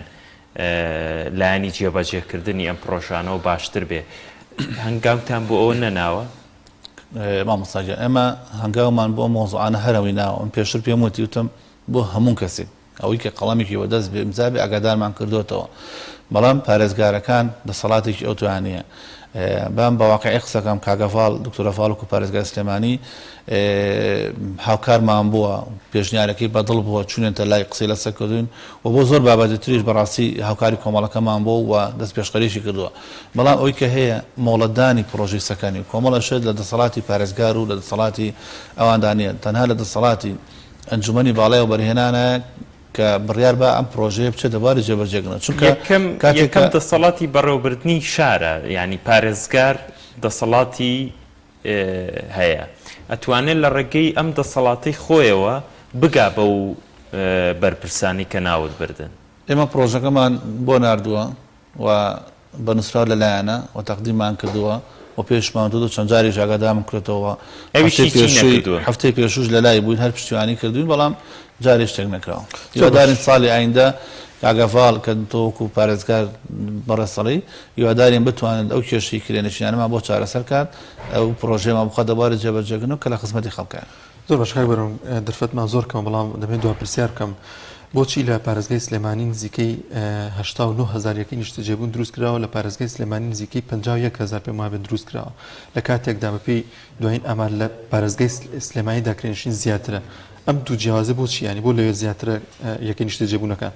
S1: لایانی جێبەجێکردنی ئەم پرۆژانەوە باشتر بێ هەنگاوتان بۆ ئەوە نەناوە
S5: مامۆستاجان ئێمە هەنگاومان بۆ مۆزوعانە هەرەوەی ناوە ئەم پێشتر پێم وتی وتم بۆ هەموو کەسێک ئەوەی کە قەڵەمێکی بۆ دەست بێ ئاگادارمان کردوتەوە بەڵام پارێزگارەکان دەسەڵاتێکی ئەو توانیە بام بەواقعی قسەکەم کاگەفاڵ دکتۆرە فاڵوک و پارێزگای سلێمانی هاوکارمان بووە پێشنیارەکەی بەدڵ بووە چونێتە لای قسەی لەسەر کردوین و بۆ زۆر بابەتی تریش بەڕاستی هاوکاری کۆمەڵەکەمان بۆ و دەست پێشقەریشی کردووە بەڵام ئەوی کە هەیە مۆڵەتدانی پرۆژەی سەکەنی کۆمەڵە شێت لە دەسەڵاتی پارێزگار و لە دەسەڵاتی ئەواندانە تەنها لە دەسەڵاتی ئەنجومەنی باڵای و بەرهێنانە کە بڕیار بە ئەم پرۆژەیە بچێت دەباری جێبەجێگرن چونکە
S1: یەکەم دەسەڵاتی بەڕێوەبردننی شارە ینی پارێزگار دەسەڵاتی هەیە ئەتوانێت لە ڕێگەی ئەم دەسەڵاتی خۆیەوە بگا بە و بەرپرسانی کە ناوت بردن
S5: ئێمە پرۆژەکەمان بۆ ناردووە و بە نووسرا لەلایەنە و تەقدیممان کردووە و پێشمان دو چەند جاری ژاگادام کردەوە هەفتەی پێشوش لە لای بووین هەر پشتیوانی کردوین بەڵام جارێ شتێک نەکراوە هیوادارین ساڵی ئایندە کاگەفاڵ کە تۆوەکو پارێزگار بەڕێسەڵی هیوادارین بتوانن ئەو کێشەی کرێنشینانەمان بۆ چارەسەر کات ئەو پرۆژێمان بخە دەبارە جێبەجێگرن و کە لە خزمەتی خەڵکایە
S2: زۆر باشکای بەرم دەرفەتمان زۆر کەم بەڵام دەبێت دو پرسیار بکەم بۆچی لە پارێزگای سلێمانی نزیکەی 89,000 یەکەی نیشتەجێبوون دروست کراوە لە پارێزگای سلێمانی نزیکەی 51,000 پێم وابێ دروست کراوە لە کاتێکدا بەپێی دوایین ئەمان لە پارێزگای سلێمانی داکرێنشین زیاترە ئەم دوو جیاوازە بۆ چیانی بۆ لەوێ زیاترە یەکەی نیشتەجێبوونەکان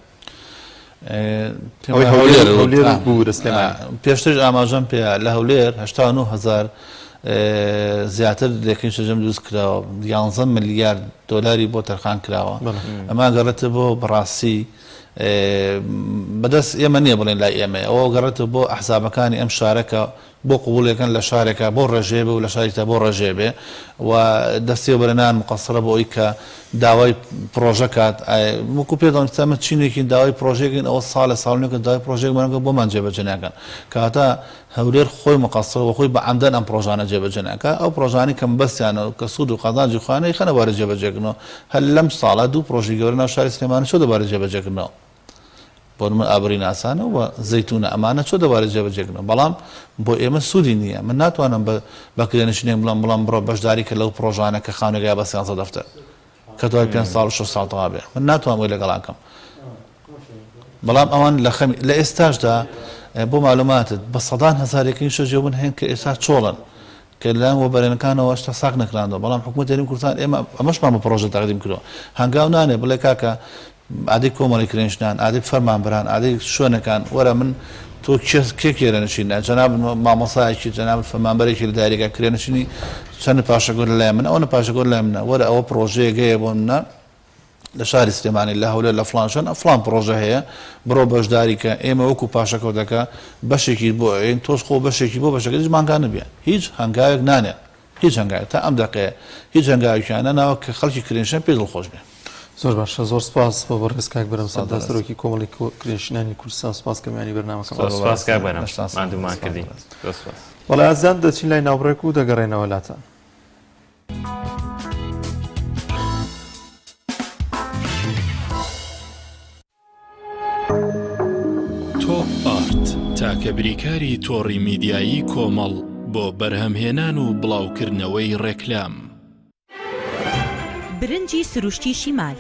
S2: هەولێر بوو لە سلێمانی
S5: پێشتر ئاماژەم پێ لە هەولێر 89,000 زیاتر لەکەی شەجەم دروست کراوە 11 ملیارد دۆلاری بۆ تەرخان کراوە ئەمە گەڕێتە بۆ بەڕاستی بەدەست ئێمە نییە بڵێن لای ئێمە ئەوە گەڕێتە بۆ ئەحزابەکانی ئەم شارەکە بۆ قوبولەکەن لە شارێکە بۆ ڕێژێبێ و لە شارێکدا بۆ ڕێژێبێ و دەستی بەرەنان مقەسرە بۆ ئەوی کە داوای پرۆژە کات وەکو پێدەڵم ئێمە چینێکی داوای پرۆژێکین ئەوە ساڵە ساڵنێکە داوای پرۆژێک بەرەنگە بۆمان جێبەجێ ناکەن کاتە هەولێر خۆی مقەسر و خۆی بە عەمدەن ئەم پرۆژانە جێبەجێ ناکە ئەو پرۆژانی کەم بەستیانەوە کە سوود و قازانجی خوانەی خەنە بارە جێبەجێکردنەوە هەر لەم ساڵە دوو پرۆژی گەورە ناو شاری سلێمانی چۆ دەبارە جێبەجێکردنەوە بۆ من ئابری ناسانە و زەیتونە ئەمانە چۆ دەبارە جێبەجێکردنەوە بەڵام بۆ ئێمە سوودی نییە من ناتوانم بەکرێنشینێک بڵام بڕۆ بەشداری کە لەو پرۆژانە کە خاونێگای بە 13 دەفتەر کە دوای 5 ساڵ و 6 ساڵ تەوا بێ من ناتوانم وی لەگەڵاکەم بەڵام ئەوان لە ئێستاشدا بۆ معلوماتت بە سەدان هەزارێکی شەجێبوون هەن کە ئێستا چۆڵن کە لەلایەن وەبەرێنەکانەوە هێشتا ساک نەکراندەوە بەڵام حکوومەت هێرمی کوردستان ئێمە ئەمەشمان بە پرۆژە تەقدیم کردووە هەنگاو نانێ بڵێ کاکە عادی کۆمەڵی کرێنشنان عادی فەرمانبەران عادی شوێنەکان وەرە من تۆ کێ کرێنشینە جەناب مامۆسایەکی جەناب فەرمانبەرێکی لە دایرەکە کرێنشینی چەند پاشەگۆر لای من ئەوە پاشەگۆر لای منە وەرە ئەوە پرۆژەیەگەیە بۆ منە لە شاری سلێمانی لە هەولێر لە فڵانشان فڵان پرۆژە هەیە بڕۆ بەشداری کە ئێمە وەکو پاشەکەوتەکە بەشێکی بۆ ئەین تۆش خۆ بەشێکی بۆ بەشەکە هیچ مانگان نبێ هیچ هەنگاوێک نانێ هیچ هەنگاوێک تا ئەم دەقەیە هیچ هەنگاوێکیانە ناوە کە خەڵکی کرێنشن پێ دڵخۆش بێ
S2: زۆر باشە زۆر سپاس بۆ بەڕێزکاک بەرەم سەردەسەرۆکی کۆمەڵی کرێنشینانی کوردستان سپاس کەمیانی بەرنامەکەم
S1: مادومان کردی
S2: وەڵای ئازیان دەچین لای ناوڕێک و دەگەڕێنەوە لاتان
S6: تۆپ ئارت تاکە بریکاری تۆڕی میدیایی کۆمەڵ بۆ بەرهەمهێنان و بڵاوکردنەوەی ڕێکلام
S7: برنجی سروشتی شیمال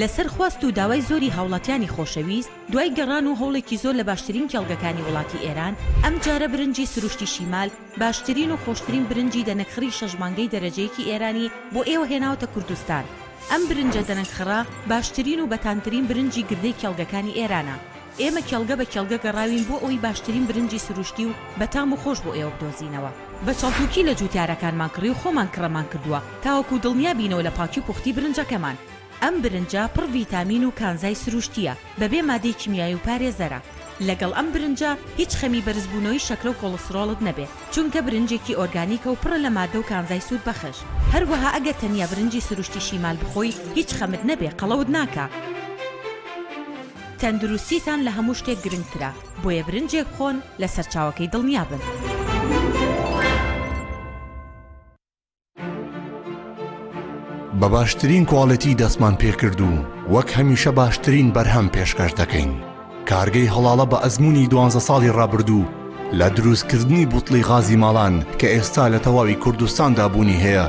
S7: لەسەر خواست و داوای زۆری هاوڵاتیانی خۆشەویست دوای گەڕان و هەوڵێکی زۆر لە باشترین کێڵگەکانی وڵاتی ئێران ئەم جارە برنجی سروشتی شیمال باشترین و خۆشترین برنجی دەنەکخری شەژمانگەی دەرەجەیەکی ئێرانی بۆ ئێوە هێناوتە کوردستان ئەم برنجە دەنەکخرا باشترین و بەتانترین برنجی گردەی کێڵگەکانی ئێرانە ئێمە کێڵگە بە کێڵگە گەڕاوین بۆ ئەوی باشترین برنجی سروشتی و بەتام و خۆش بۆ ئێوە بدۆزینەوە بە چاڵتوکی لە جوتیارەکانمان کڕی و خۆمان کڕەمان کردووە تاوەکو دڵنیا بینەوە لە پاکی و پوختی برنجەکەمان ئەم برنجە پڕ ڤیتامین و کانزای سروشتیە بەبێ مادەی کیمیایی و پارێزەرە لەگەڵ ئەم برنجە هیچ خەمی بەرزبوونەوەی شەکرە و کۆڵسترۆڵت نەبێ چونکە برنجێکی ئۆرگانیکە و پڕە لە مادە و کانزای سوود بەخش هەروەها ئەگەر تەنیا برنجی سروشتی شیمال بخۆی هیچ خەمت نەبێ قەڵەوت ناکە تەندروستیتان لە هەموو شتێک گرنگترە بۆیە برنجێک خۆن لە سەرچاوەکەی دڵنیا بن
S8: بە باشترین کواڵەتی دەستمان پێکرد و وەک هەمیشە باشترین بەرهەم پێشکەش دەکەین کارگەی هەڵاڵە بە ئەزمموی 12 ساڵی ڕابردوو لە دروستکردنی بوتڵی غازی ماڵان کە ئێستا لە تەواوی کوردستاندا بوونی هەیە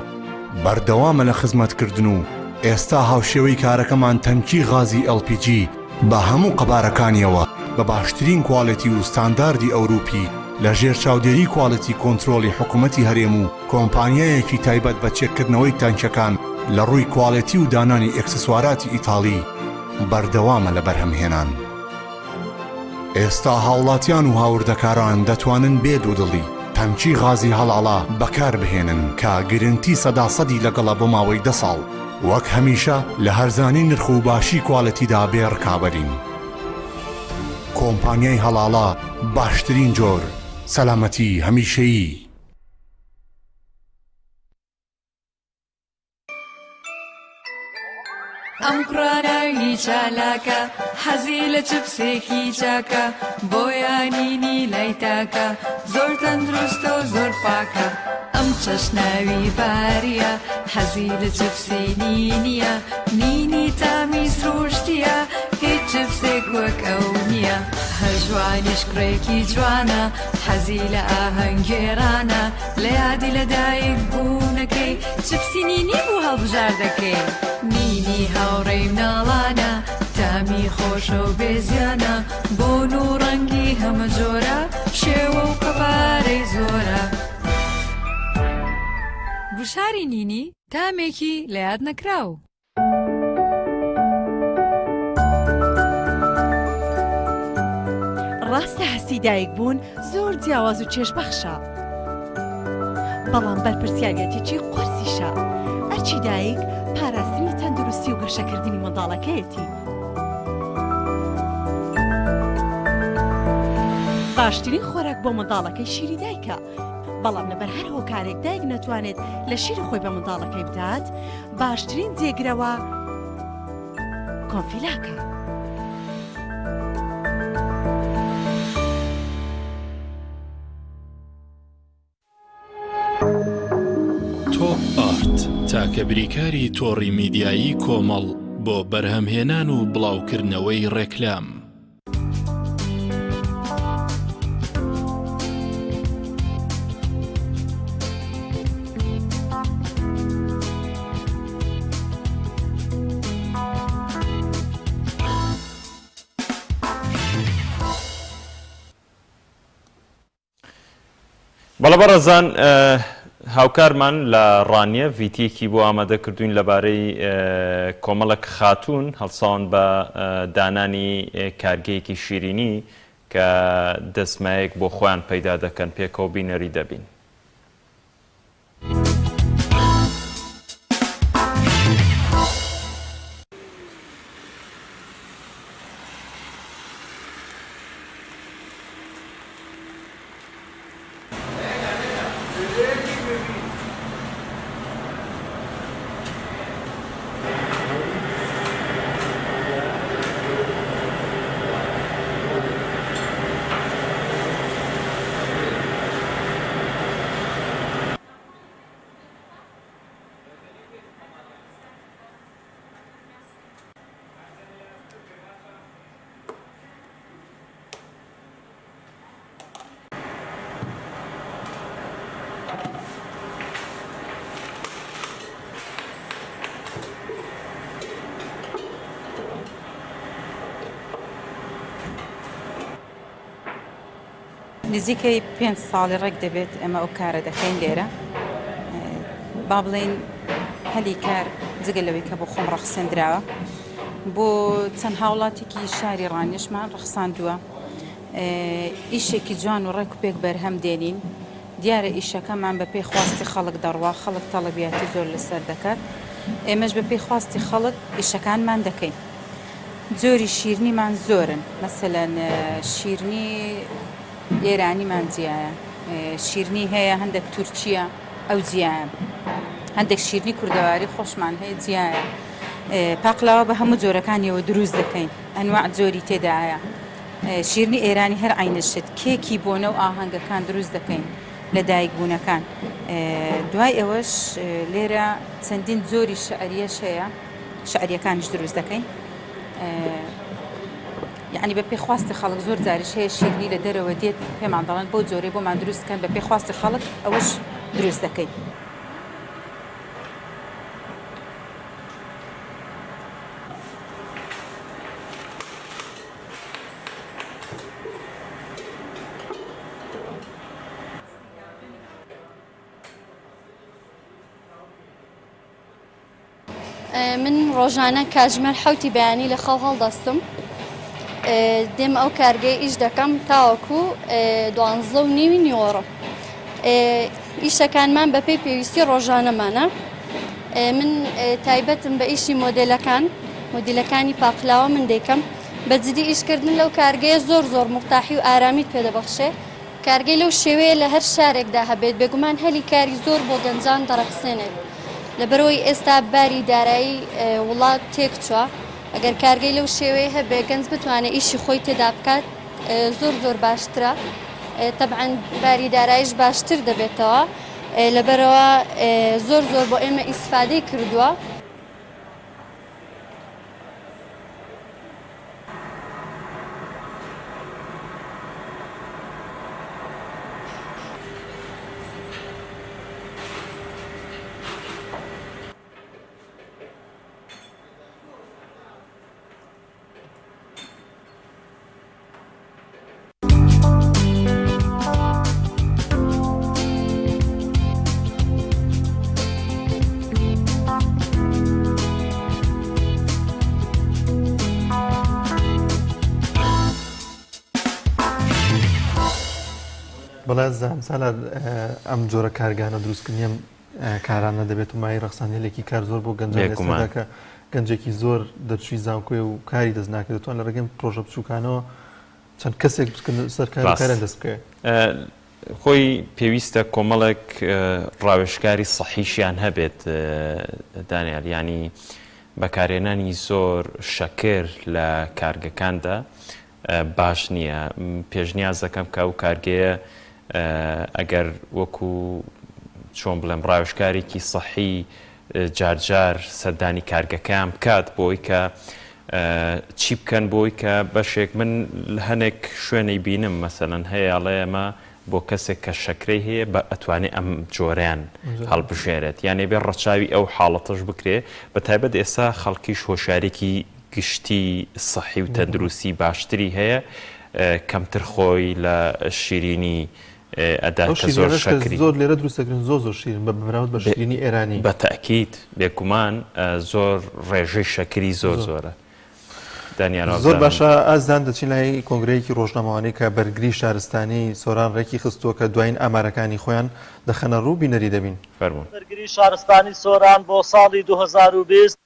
S8: بەردەوامە لە خزمەتکردن و ئێستا هاوشێوەی کارەکەمان تەنکی غازی LPG بە هەموو قەبارەکانیەوە بە باشترین کواڵەتی و ستانداردی ئەوروپی لە ژێر چاودێری کواڵەتی کۆنترۆلی حکوومەتی هەرێم و کۆمپانیایەکی تایبەت بە چێککردنەوەی تانکەکان لە ڕووی کواڵەتی و دانانی ئەکسسواراتی ئیتاڵی بەردەوامە لە بەرهەمهێنان. ئێستا هاوڵاتیان و هاوردەکاران دەتوانن بێ دوودڵی تەنکی غازی هەڵاڵا بەکار بهێنن کە گرنتی 100% لەگەڵە بۆ ماوەی 10 ساڵ وەک هەمیشە لە هەرزانی نرخ و باشی کواڵەتیدا بێڕکابەرین. کۆمپانیای هەڵاڵا باشترین جۆر سەلامەتی هەمیشەیی.
S9: ئەم قڕاناوی چالاکە حەزی لە چپسێکی چاکە بۆیانینی لای تاکە زۆر تەندروستە و زۆر پاکە. ئەم چەشناوی باریە حەزی لە چپسی نینیە نینی تامیز ڕۆشتیە هیچ چپسێک وەک ئەو نییە. هەژوانیش کوڕێکی جوانە حەزی لە ئاهەنگێرانە لە یادی لەدایک بوونەکەی چپسی نینی بوو هەڵبژار دەکەی. نینی هاوڕێی مناڵانە تامی خۆشە و بێزیانە بۆن و ڕەنگی هەمە جۆرە شێوە و قەبارەی زۆرە. بشاری نینی تامێکی لە یاد نەکراو.
S10: ڕاستە هەستی دایک بوون زۆر جیاواز و چێژبەخشە، بەڵام بەرپرسیارەتێکی قورسیشە. ئەرچی دایک پاراستنی تەندروستی و گەشەکردنی منداڵەکەیەتی. باشترین خۆراک بۆ منداڵەکەی شیری دایکە، بەڵام لەبەر هەر هۆکارێک دایک نەتوانێت لە شیری خۆی بە منداڵەکەی بدات، باشترین جێگرەوە کۆنفیلاکە.
S6: تۆپ ئارت تاکە بریکاری تۆڕی میدیایی کۆمەڵ بۆ بەرهەمهێنان و بڵاوکردنەوەی ڕێکلام.
S1: بەڵە بەڕێزان هاوکارمان لە ڕانیە ڤیتیەکی بۆ ئامادەکردوین لەبارەی کۆمەڵک خاتوون هەڵساون بە دانانی کارگەیەکی شیرینی کە دەسمایەک بۆ خۆیان پەیدا دەکەن پێکەوە بینەری دەبین.
S11: نزیکەی 5 ساڵی ڕێک دەبێت ئەمە ئەو کارە دەکەین لێرە. با بڵێن هەلی کار جگە لەوەی کە بۆ خۆم ڕەخسێنراوە بۆ چەند هاوڵاتێکی شاری ڕانیشمان ڕەخساندووە. ئیشێکی جوان و ڕێک و پێک بەرهەم دێنین. دیارە ئیشەکەمان بە پێی خواستی خەڵک دەڕوا، خەڵک تەڵەبیاتی زۆر لەسەر دەکات. ئێمەش بە پێی خواستی خەڵک ئیشەکانمان دەکەین. جۆری شیرنیمان زۆرن، مەسەلەن شیرنی ئێرانیمان جیایە، شیرنی هەیە هەندێک تورکیە ئەو جیایە، هەندێک شیرنی کوردەواری خۆشمان هەیە جیایە. پاقلاوە بە هەموو جۆرەکانیەوە دروست دەکەین، ئەنواع جۆری تێدایە. شیرنی ئێرانی هەر عینەشت کێکی بۆنە و ئاهەنگەکان دروست دەکەین لە دایک بوونەکان. دوای ئەوەش لێرە چەندین جۆری شعریەش هەیە، شعریەکانیش دروست دەکەین. یعنی بە پێخواستی خەڵک زۆر جاریش هەیە شیرنی لە دەرەوە دێت پێمان دەڵێن بۆ جۆرەی بۆمان دروستکەن، بە پێخواستی خەڵک ئەوەش دروست دەکەین.
S12: من ڕۆژانە کاتژمێر حوتی بەیانی لە خەو هەڵدەستم دێم ئەو کارگەی ئیش دەکەم تاوەکو 12:30 نیوەڕۆ. ئیشەکانمان بەپێی پێویستی ڕۆژانەمانە. من تایبەتم بە ئیشی مۆدیلەکانی پاقلاوە من دەیکەم. بەجددی ئیشکردن لەو کارگەیە زۆر مرتاحی و ئارامیت پێدەبەخشێ. کارگەی لەو شێوەیە لە هەر شارێکدا هەبێت بێگومان هەلی کاری زۆر بۆ گەنجان دەڕەخسێنێت. لەبەرەوەی ئێستا باری دارایی وڵات تێک چووە. ئەگەر کارگەی لەو شێوەیە هەبێ گەنج بتوانێت ئیشی خۆی تێدا بکات زۆر باشترە. طبعاً باری داراییش باشتر دەبێتەوە. لەبەرەوە زۆر بۆ ئێمە ئیسفادەی کردووە.
S2: بەڵێ زانسالار ئەم جۆرە کارگانە دروستکردنیم کارانە دەبێت و مای ڕەخسانیلێکی کار زۆر بۆ گەنجێکە گەنجێکی زۆر دەرچوی زانکۆی و کاری دەست ناکرێت دەتوان لە ڕێگەم پرۆژە بچووکانەوە چەند کەسێک سەرکارەکاران دەست بکەێت.
S1: خۆی پێویستە کۆمەڵێک ڕاوێژکاری سەحیشیان هەبێت دانیال، ینی بەکارێنانی زۆر شەکر لە کارگەکاندا باش نییە. پێشنیاز دەکەم کە ئەو کارگەیە ئەگەر وەکو چۆن بڵێم ڕاوێژکارێکی سەحی جارجار سەردانی کارگەکەیان بکات بۆی کە چی بکەن بۆی کە بەشێک من هەنێک شوێنەی بینم مەسەلەن هەیەڵێ ئەمە بۆ کەسێک کە شەکرەی هەیە بە ئەتوانێت ئەم جۆرەیان هەڵبژێرێت، یانێ بێ ڕەچاوی ئەو حاڵەتەش بکرێ. بە تایبەت ئێستا خەڵکیش هۆشارێکی گشتی سەحی و تەندروستی باشتری هەیە، کەمتر خۆی لە شیرینی ئەدات کە زۆر شەکری
S2: زۆر لێرە دروستەکردن زۆر شیرین بە بەراورد بە شیرینی ئێرانی
S1: بە تاکید بێگومان زۆر ڕێژەی شەکری زۆرە.
S2: زۆر باشە ئازدان دەچین لای کۆنگرەیەکی ڕۆژنامەوانی کە بەرگری شارستانی سۆران ڕێکی خستووە کە دوایین ئامارەکانی خۆیان دەخەنە ڕوو بینەری دەبین.
S13: بەرگری شارستانی سۆران بۆ ساڵی 2020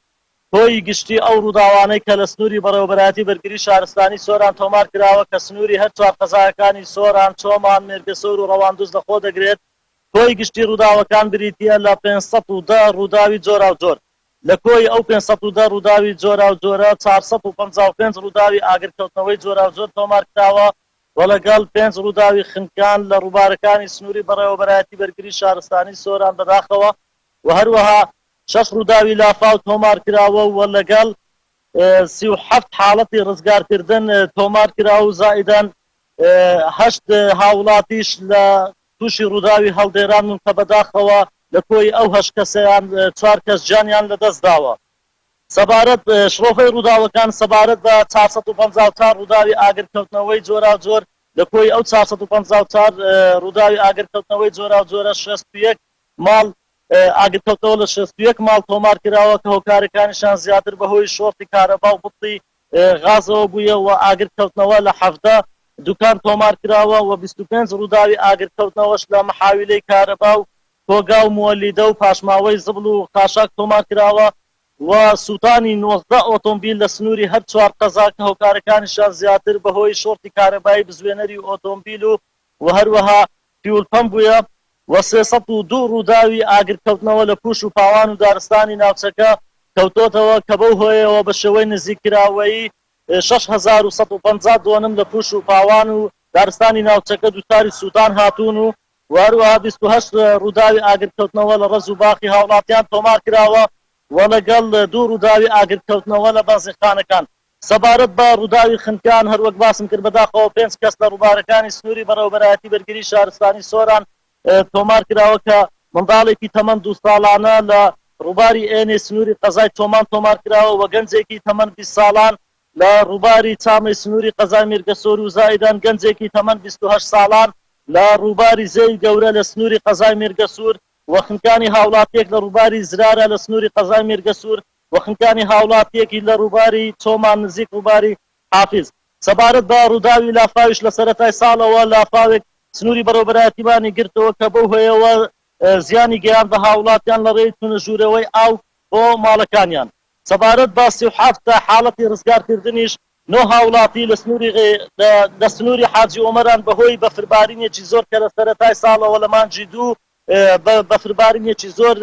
S13: هۆی گشتی ئەو ڕووداوانەی کە لە سنووری بەڕێوەبەرایەتی بەرگری شارستانی سۆران تۆمار کراوە کە سنووری هەر چوار قەزایەکانی سۆران، چۆمان، مێرگەسۆر و ڕەواندوز لەخۆ دەگرێت. هۆی گشتی ڕووداوەکان بریتیە لە 510 ڕووداوی جۆرا و جۆر. لە کۆی ئەو 510 ڕووداوی جۆرا و جۆرە 455 ڕووداوی ئاگرکەوتنەوەی جۆرا و جۆر تۆمار کراوە و لەگەڵ 5 ڕووداوی خنکان لە ڕووبارەکانی سنووری بەڕێوەبەرایەتی بەرگری شارستانی سۆران بەداخەوە و هەروەها 6 ڕووداوی لافاو تۆمار کراوە و لەگەڵ 37 حاڵەتی ڕزگارکردن تۆمار کراوە و زائیدەن 8 هاوڵاتیش لە تووشی ڕووداوی هەڵدێران من کە بەداخەوە لە کۆی ئەو 8 کەسەیان 4 کەس جانیان لەدەست داوە. سەبارەت شرۆفەی ڕووداوەکان سەبارەت بە 454 ڕووداوی ئاگرکەوتنەوەی جۆرا و جۆر لە کۆی ئەو 454 ڕووداوی ئاگرکەوتنەوەی جۆرا و جۆرە 61 ماڵ ئاگرکەوتنەوە لە 61 ماڵ تۆمار کراوە کە هۆکارەکانیشان زیاتر بەهۆی شۆرتی کارەبا و بڵی غازەوە بوویە و ئاگرکەوتنەوە لە 17 دوکان تۆمار کراوە و 25 ڕووداوی ئاگرکەوتنەوەش لە مەحاویلەی کارەبا و کۆگا و مۆلیدە و پاشماوەی زبڵ و خاشاک تۆمار کراوە و سووتانی 19 ئۆتۆمبیل لە سنووری هەر چوار قەزا کە هۆکارەکانیشان زیاتر بەهۆی شۆرتی کارەبایی بزوێنەری ئۆتۆمبیل و هەروەها فیول پەمپ بوویە و 302 ڕووداوی ئاگرکەوتنەوە لە پوش و پاوان و دارستانی ناوچەکە کەوتۆتەوە کە بەو هۆیەوە بە شێوەی نزیکراوەیی 6150 دۆنم لە پوش و پاوان و دارستانی ناوچەکە دووتاری سووتان هاتوون و هەروەها 28 ڕووداوی ئاگرکەوتنەوە لە ڕەز و باخی هاوڵاتیان تۆمار کراوە و لەگەڵ 2 ڕووداوی ئاگرکەوتنەوە لە بەنزیخانەکان. سەبارەت بە ڕووداوی خنکان هەروەک باسم کرد بەداخەوە 5 کەس لە ڕووبارەکانی سنووری بەڕێوەبەرایەتی بەرگری شارستانی سۆران تۆمار کراوە کە منداڵێکی تەمەن 2 ساڵانە لە ڕووباری ئێنێ سنووری قەزای تۆمان تۆمار کراوە و گەنجێکی تەمەن 20 ساڵان لە ڕووباری چامەی سنووری قەزای میرگەسۆر و زائیدان گەنجێکی تەمەن 28 ساڵان لە ڕووباری زەوی گەورە لە سنووری قەزای میرگەسوور و خنکانی هاوڵاتیەک لە ڕووباری زرارە لە سنووری قەزای میرگەسوور و خنکانی هاوڵاتیەکی لە ڕووباری چۆمان نزیک ڕووباری حافز سەبارەت بە ڕووداوی لافاویش لە سەرەتای ساڵەوە لافاوێک سنووری بەڕێوەبەرایەتیبانی گرتەوە کە بەو هۆیەوە زیانی گەیان بە هاوڵاتیان لە ڕێی تونەژورەوەی ئاو بۆ ماڵەکانیان سەبارەت بە 37 حاڵەتی ڕزگارکردنیش نۆ هاوڵاتی لە سنووری حاجی ئۆمەران بەهۆی بەفربارینێکی زۆر کە لە سەرەتای ساڵەوە لە مانجی دوو بەفربارینێکی زۆر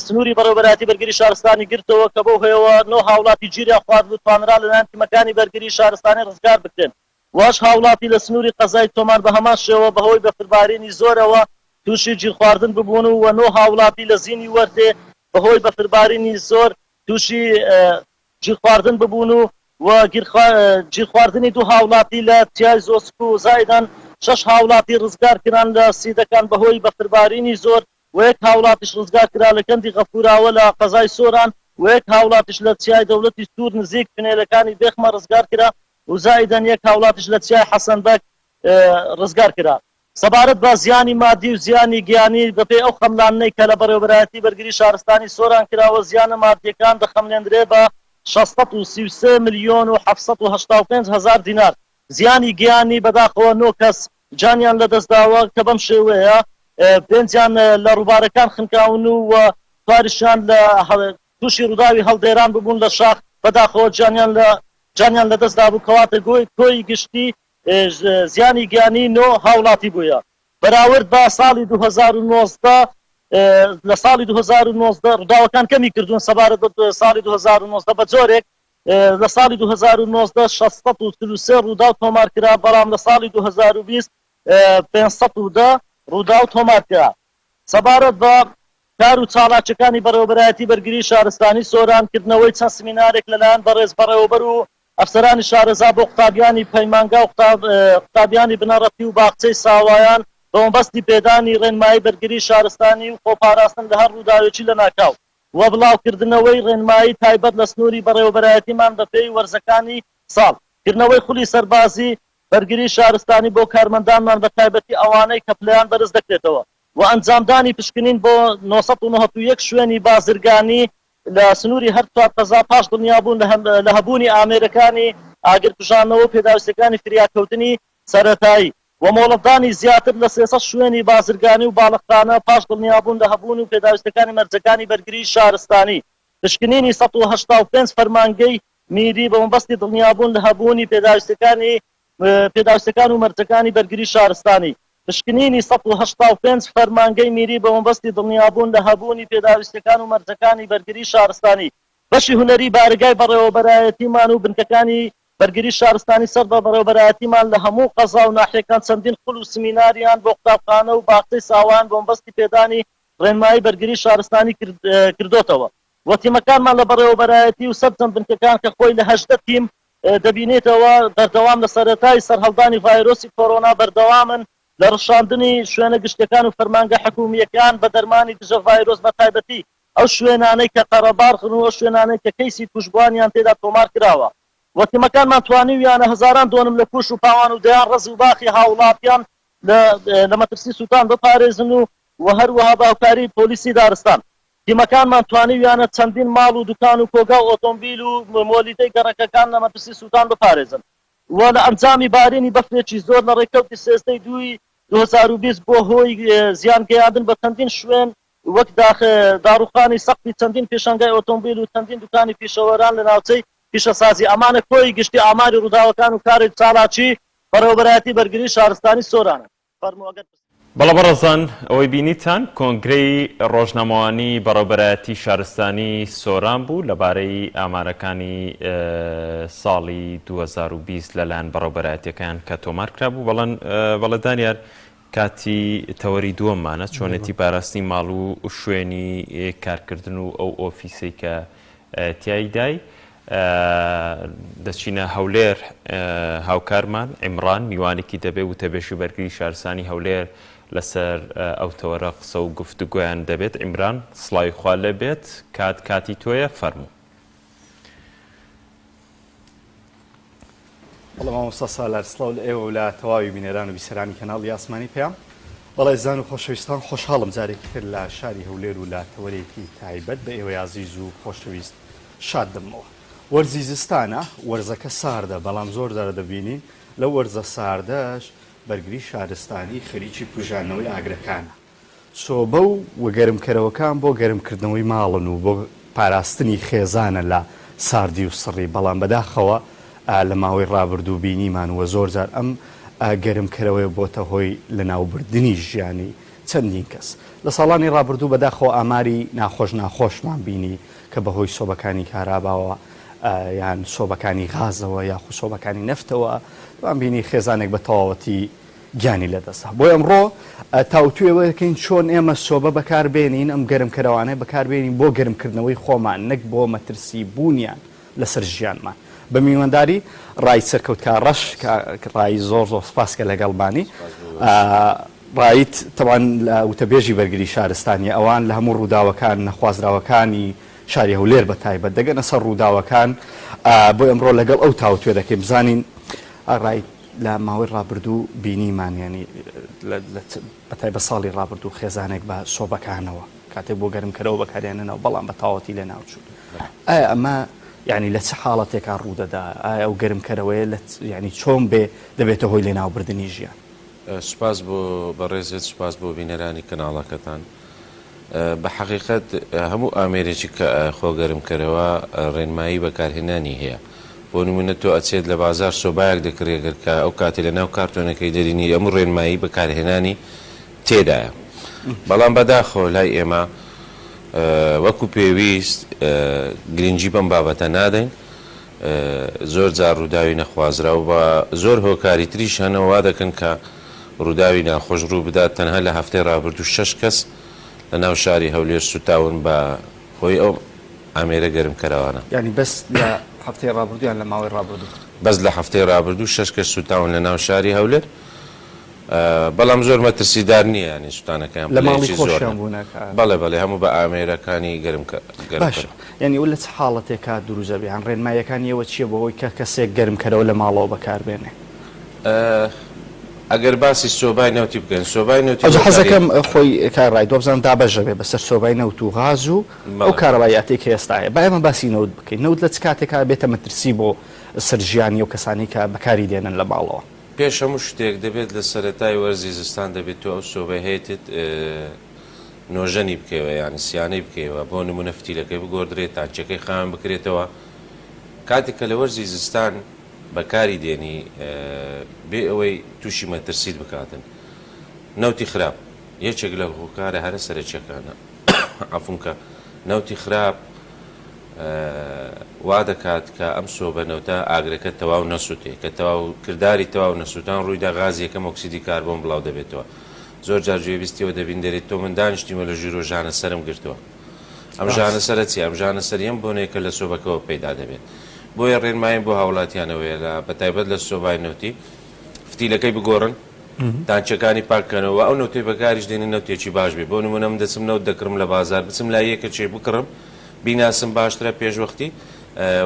S13: سنووری بەڕێوەبەرایەتی بەرگری شارستانی گرتەوە کە بەو هۆیەوە نۆ هاوڵاتی گیریان خوارد و توانرا لەلایەن تیمەکانی بەرگری شارستانی ڕزگار بکرێن واش هاوڵاتی لە سنووری قەزای تۆمان بە هەمان شێوە بەهۆی بەفربارینی زۆرەوە تووشی گیر خواردن ببوون و نۆ هاوڵاتی لە زینی وەردێ بەهۆی بەفربارینی زۆر تووشی گیر خواردن ببوون و گیر خواردنی دوو هاوڵاتی لە تیای زۆسک و زایدان 6 هاوڵاتی ڕزگار کران لە سیدەکان بەهۆی بەفربارینی زۆر و یەک هاوڵاتیش ڕزگار کرا لە کەندی غەفوراوە لە قەزای سۆران و یەک هاوڵاتیش لە تیای دەوڵەتی سوور نزیک پنێلەکانی بێخمە ڕزگار کرا و زایدان یەک هاوڵاتیش لە تیای حەسەنبەک ڕزگار کرا سەبارەت بە زیانی مادی و زیانی گیانی بەپێی ئەو خەملانەی کە لە بەڕێوەبەرایەتی بەرگری شارستانی سۆران کراوە زیانە مادیەکان دەخەملێنرێ بە 633 ملیۆن و 785 هزار دینار زیانی گیانی بەداخەوە 9 کەس جانیان لەدەستداوە کە بەم شێوەیە پێنجیان لە ڕووبارەکان خنکاون و تواریشیان لە تووشی ڕووداوی هەڵدێران ببوون لە شاخ بەداخەوە جانیان لەدەستدا بوو کەواتە کۆی گشتی زیانی گیانی 9 هاوڵاتی بووە بەراورد بە ساڵی 2019 لە ساڵی 2019 ڕووداوەکان کەمی کردوون سەبارەت بە ساڵی 2019 بە جۆرێک لە ساڵی 2019 633 ڕوودا و تۆمار کرا بەڵام لە ساڵی 2020 510 ڕوودا و تۆمار کرا سەبارەت بە کار و چالاکیەکانی بەڕێوەبەرایەتی بەرگری شارستانی سۆرانکردنەوەی چەند سمینارێک لەلایەن بەڕێز بەڕێوەبەر و ئەفسەرانی شارەزا بۆ قوتابیانی پەیمانگا و قوتابیانی بنەڕەتی و باخچەی ساوایان بەمەبەستی پێدانی ڕێنمایی بەرگری شارستانی و خۆپاراستن لە هەر ڕووداوێکی لە ناکاو و بڵاوکردنەوەی ڕێنمایی تایبەت لە سنووری بەڕێوەبەرایەتیمان بەپێی وەرزەکانی ساڵ کردنەوەی خولی سەربازی بەرگری شارستانی بۆ کارمەندانمان بە تایبەتی ئەوانەی کە پلیان بەرز دەکرێتەوە و ئەنجامدانی پشکنین بۆ 991 شوێنی بازرگانی لە سنووری هەر چوار قەزا پاش دڵنیابوون لە هەبوونی ئامێرەکانی ئاگرکوژانەوە و پێداویستەکانی فریاکەوتنی سەرەتایی و مۆڵەتدانی زیاتر لە 300 شوێنی بازرگانی و باڵەخانە پاش دڵنیابوون لە هەبوون و پێداویستەکانی مەرجەکانی بەرگری شارستانی پشکنینی 185 فەرمانگەی میری بە مەبەستی دڵنیابوون لە هەبوونی پێداویستەکان و مەرجەکانی بەرگری شارستانی پشکنینی 185 فەرمانگەی میری بە مەبەستی دڵنیابوون لە هەبوونی پێداویستەکان و مەرجەکانی بەرگری شارستانی بەشی هونەری بارگای بەڕێوەبەرایەتیمان و بنکەکانی بەرگری شارستانی سەر بە بەڕێوەبەرایەتیمان لە هەموو قەزا و ناحیەکان چەندین خول و سمیناریان بۆ قوتابخانە و باخچەی ساوان بۆ مەبەستی پێدانی ڕێنمایی بەرگری شارستانی کردوتەوە وەتیمەکانمان لە بەڕێوەبەرایەتی و سەرجەم بنکەکان کە خۆی لە 8 تیم دەبینێتەوە بەردەوام لە سەرەتای سەرهەڵدانی ڤایرۆسی کۆڕۆنا بەردەوامن لە ڕەشاندنی شوێنە گشتەکان و فەرمانگە حکوومیەکان بە دەرمانی دژە ڤایرۆس بە تایبەتی ئەو شوێنانەی کە قەرەبارخن و ئەو شوێنانەی کە کەیسی توشبوانیان تێدا تۆمار کراوە وەتیمەکانمان توانیویانە هەزاران دۆنم لە کوش و پاوان و دەیان ڕەز و باخی هاوڵاتیان لە مەترسی سووتان بپارێزن و هەروەها باوکاری پۆلیسی دارستان تیمەکانمان توانیویانە چەندین ماڵ و دوکان و کۆگا و ئۆتۆمبیل و مۆلیدەی گەڕەکەکان لە مەترسی سووتان بپارێزن و لە ئەنجامی بارینی بەفرێکی زۆر لە ڕێکەوتی سێستەی دوی 2020 بۆ هۆی زیانگەیاندن بە چەندین شوێن وەک داڕوخانی سەقفی چەندین پێشەنگای ئۆتۆمبیل و چەندین دوکانی پیشەوەران لە ناوچەی پیشەسازی ئەمانە کۆی گشتی ئاماری ڕووداوەکان و کارێک چالاکی بەڕێوەبەرایەتی بەرگری شارستانی سۆرانە
S1: بەڵە بەڕەزان ئەوەی بینیتان کۆنگرەی ڕۆژنامەوانی بەڕێوەبەرایەتی شارستانی سۆران بوو لەبارەی ئامارەکانی ساڵی 2020 لەلایەن بەڕێوەبەرایەتیەکان کە تۆمار کرابوو بەڵێ دانیار کاتی تەوەری دووەممانە چۆنێتی پاراستنی ماڵ و شوێنی کارکردن و ئەو ئۆفیسی کە تیایدای دەچینە هەولێر هاوکارمان عیمران میوانێکی دەبێ و تەبێشی بەرگری شارستانی هەولێر لەسەر ئەو تەوەرە قسە و گفتوگویان دەبێت عیمران سڵاوی خوا لەبێت کاتی تۆیە فەرموو
S14: بەڵام مامۆستا سالار سڵاو لە ئێوە و لە تەواوی بینەران و بیسەرانی کەناڵی ئاسمانی پێیان بەڵای زان و خۆشەویستان خۆشحاڵم جارێکی تر لە شاری هەولێر و لە تەوەرێکی تایبەت بە ئێوە عەزیز و خۆشەویست شاد دمەوە وەرزی زستانە وەرزەکە ساردە بەڵام زۆر دارە دەبینین لە وەرزە ساردەش بەرگری شارستانی خەریکی کوژانەوەی ئاگرەکانە سۆبە و وەگەرمکەرەوەکان بۆ گەرمکردنەوەی ماڵن و بۆ پاراستنی خێزانە لە ساردی و سڕی بەڵام بەداخەوە لە ماوەی ڕابردوو بینیمان وە زۆر جار ئەم گەرمکەرەوەی بۆتە هۆی لە ناوبردننی ژیانی چەندین کەس لە ساڵانی ڕابردوو بەداخەوە ئاماری ناخۆشمان بینی کە بەهۆی سۆبەکانی کاراباوە یان سۆبەکانی غازەوە یاخو سۆبەکانی نفتەوە دوان بینی خێزانێک بە تەواوەتی گیانی لەدەستا بۆ ئەمڕۆ تاوتوێوەکەین چۆن ئێمە سۆبە بەکاربێنین ئەم گەرمکەرەوانەی بەکاربێنین بۆ گەرمکردنەوەی خۆمان نەک بۆ مەترسی بوونیان لەسەر ژیانمان بە میوەنداری ڕای سەرکەوتکە ڕەش ڕای زۆر زۆر سپاسکە لەگەڵبانی ڕایت تەوان وتەبێژی بەرگری شارستانی ئەوان لە هەموو ڕووداوەکان نەخوازراوەکانی شاری هەولێر بە تایبەت دەگەنە سەر ڕووداوەکان بۆ ئەمڕۆ لەگەڵ ئەو تاوتوێ دەکەین بزانین ڕای لە ماوەی ڕابردوو بینیمانیانی بەتای بە ساڵی ڕابردوو خێزانێک بە سۆبەکانەوە کاتێک بۆ گەرمکەرەوە بەکارێنەوە بەڵام بە تاوەتی لێ ناوچوو ئایا ئەمە یعنی لە چه حاڵەتێکا ڕوودەدا ئایا ئەو گەرمکەرەوەی ینی چۆن بێ دەبێتە هۆی لێ ناوبردننی ژیان
S15: سوپاس بۆ بەڕێزێت سوپاس بۆ بینەرانی کەناڵەکەتان بە حقیقت هەموو ئامێرێکی کە خۆگەرمکەرەوە ڕێنمایی بەکارهێنانی هەیە بۆ نمونە تۆ ئەچێت لە بازار سۆبایەک دەکرێگەر کە ئەو کاتی لە ناو کارتۆنەکەی دەرینی ئەموو ڕێنمایی بەکارهێنانی تێدایە بەڵام بەداخۆ لای ئێمە وەکو پێویست گرنگی بەم بابەتە نادەین زۆر جار ڕووداوی نەخوازرا و بە زۆر هۆکاری تریش هەنەوە وا دەکەن کە ڕووداوی ناخۆش ڕوو بدات تەنها لە هەفتەی ڕابردوو 6 کەس لە ناو شاری هەولێر سوتاون بە هۆی ئەو ئامێرە گەرمکەرەوانە
S14: ینی بەس لە هەفتەی ڕابردوویان لە ماوەی ڕابردوو
S15: بەس لە هەفتەی ڕابردوو 6 کەس سوتاون لە ناو شاری هەولێر بەڵام زۆر مەترسیدار نییە ینی سوتانەکەیان
S14: لە ماڵی خۆشیان بوونەکە
S15: بەڵێ بەڵێ هەموو بە ئامێرەکانی
S14: باش ینی و لە چ حاڵەتێکا دروزە بێ ڕێنمایەکانی ئێوە چییە بەهۆی کە کەسێک گەرمکەرەوە لە ماڵەوە بەکاربێنێ
S15: ئەگەر باسی سۆبای نەوتی بکەن سۆبای نەوتی
S14: حەزەکەم خۆی کارڕای دۆبزان دابەژە بێ بەسەر سۆبای نەوت و غاز و ئەو کارەبایاتێک ئێستاە با ئێمە باسی نەوت بکەین نەوت لە چ کاتێکا بێتە مەترسی بۆ سەرژیانی و کەسانی کە بەکاری دێنن لە ماڵەوە
S15: پێش هەموو شتێک دەبێت لە سەرەتای وەرزی زستان دەبێت تۆ ئەو سۆبە هەیەت نۆژەنی بکەوە یانی سیانەی بکەوە بۆ نمونە فتیلەکەی بگۆدرێت تاچەکەی خاوێن بکرێتەوە کاتێک کە لە وەرزی زستان بەکاری دێنی بێ ئەوەی تووشی مەترسیت بکاتن نەوتی خراپ یەکێک لە هۆکارە هەرە سەرچەکانە عفونکە نەوتی خراپ وا دەکات کە ئەم سۆبەنەوتە ئاگرەکە تەواو نەسووتێ کە تەواو کردداری تەواو نەسووتان ڕوویدا غازی یەکەم ئۆکسیدی کاربۆن بڵاو دەبێتەوە زۆر جار گوێبیستیەوە دەبین دەرێت تۆ من دانیشتیمە لە ژوور و ژانە سەرم گرتووە ئەم ژانە سەرە چی ئەم ژانە سەریەم بۆنێکە لە سۆبەکەەوە پەیدا دەبێت بۆیە ڕێنمایم بۆ هاوڵاتیانەوەیە لە بەتایبەت لە سۆبای نەوتی فتیلەکەی بگۆڕن دانچەکانی پاککەنەوە ئەو نەوتەی بەکاریش دێنی نەوتێکی باش بێ بۆ نمونە من دەچم نەوت دەکڕم لە بازار بچم لای یەکە چێ بکڕم بیناسم باشترە پێشوەختی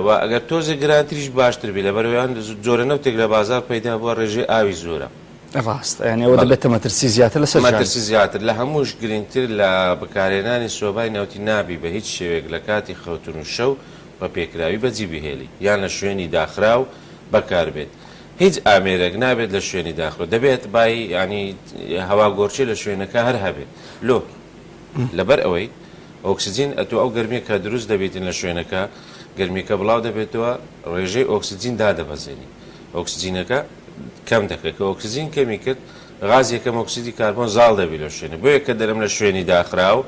S15: و ئەگەر تۆزە گرانتریش باشتر بێ لە بەرەوەیان زۆرە نەوتێک لە بازار پەیدا بووە ڕێژەی ئاوی زۆرە
S14: ڕاست ئەوە دەبێتە مەترسی زیاتر لەسەر
S15: مەترسی زیاتر لە هەمووش گرنگتر لە بەکارهێنانی سۆبای نەوتی نابی بە هیچ شێوێک لە کاتی خەوتن و شەو بە پێکراوی بەجی بهێلی یان لە شوێنی داخراو بەکاربێت هیچ ئامێرێک نابێت لە شوێنی داخرۆ دەبێت بای ینی هەوا گۆرچی لە شوێنەکە هەر هەبێت لۆ لەبەر ئەوەی ئۆکسسیجین ئەتو ئەو گەرمی کە دروست دەبێتن لە شوێنەکە گەرمیکە بڵاو دەبێتەوە ڕێژەی ئۆکسسیجین دادەبەزێنی ئۆکسسیجینەکە کەم دەکەێت کە ئۆکسسیجین کەمی کرد غاز یەکەم ئۆکسیدی کاربۆن زاڵ دەبێت لە شوێنە بۆ یەکە دەرم لە شوێنی داخراو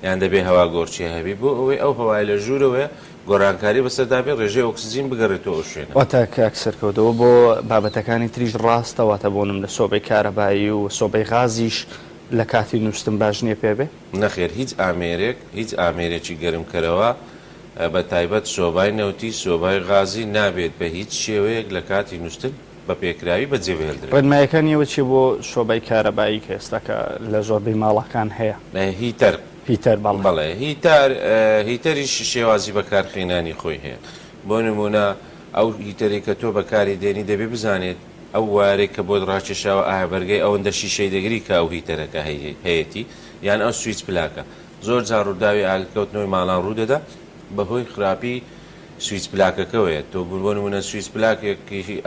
S15: یان دەبێ هەوا گۆرچی هەبی بۆ ئەوەی ئەو هەوای لە ژوورەوەی گۆرانکاری بەسەردابێت ڕێژەی ئۆکسسیجین بگەڕێتەوە شوێنە
S14: واتە کاک سەرکەوتەوە بۆ بابەتەکانی تریش ڕاستەواتە بۆنم لە سۆبەی کارەبایی و سۆبەی غازیش لە کاتی نووسم باش نییە پێبێ
S15: نەخێر هیچ ئامێرێکی گەرمکەرەوە بە تایبەت سۆبای نەوتی سۆبای غازی نابێت بە هیچ شێوەیەک لە کاتی نووسن بە پێکراوی بەجێبهێڵدرێت
S14: ڕێنمایەکانیەوە چی بۆ شۆبای کارەبایی کە ئێستاکە لە زۆربەی ماڵەکان هەیە هیتەر
S15: بەڵێ هیتەریش شێوازی بەکارخێنانی خۆی هەیە بۆ نمونە ئەو هیتەری کە تۆ بەکاری دێنی دەبێ بزانێت ئەو وارێک کە بۆ ڕاکێشاوە ئایا بەرگەی ئەوەندە شیشەی دەگری کە ئەو هیتەرەکە هەیەی یان ئەو سویچ پلاکە زۆر جار ڕووداوی ئاگرکەوتنەوەی ماڵان ڕوودەدا بەهۆی خراپی سویس پلاکەکەوەیە تۆ بوون منە سویس پلاکێکی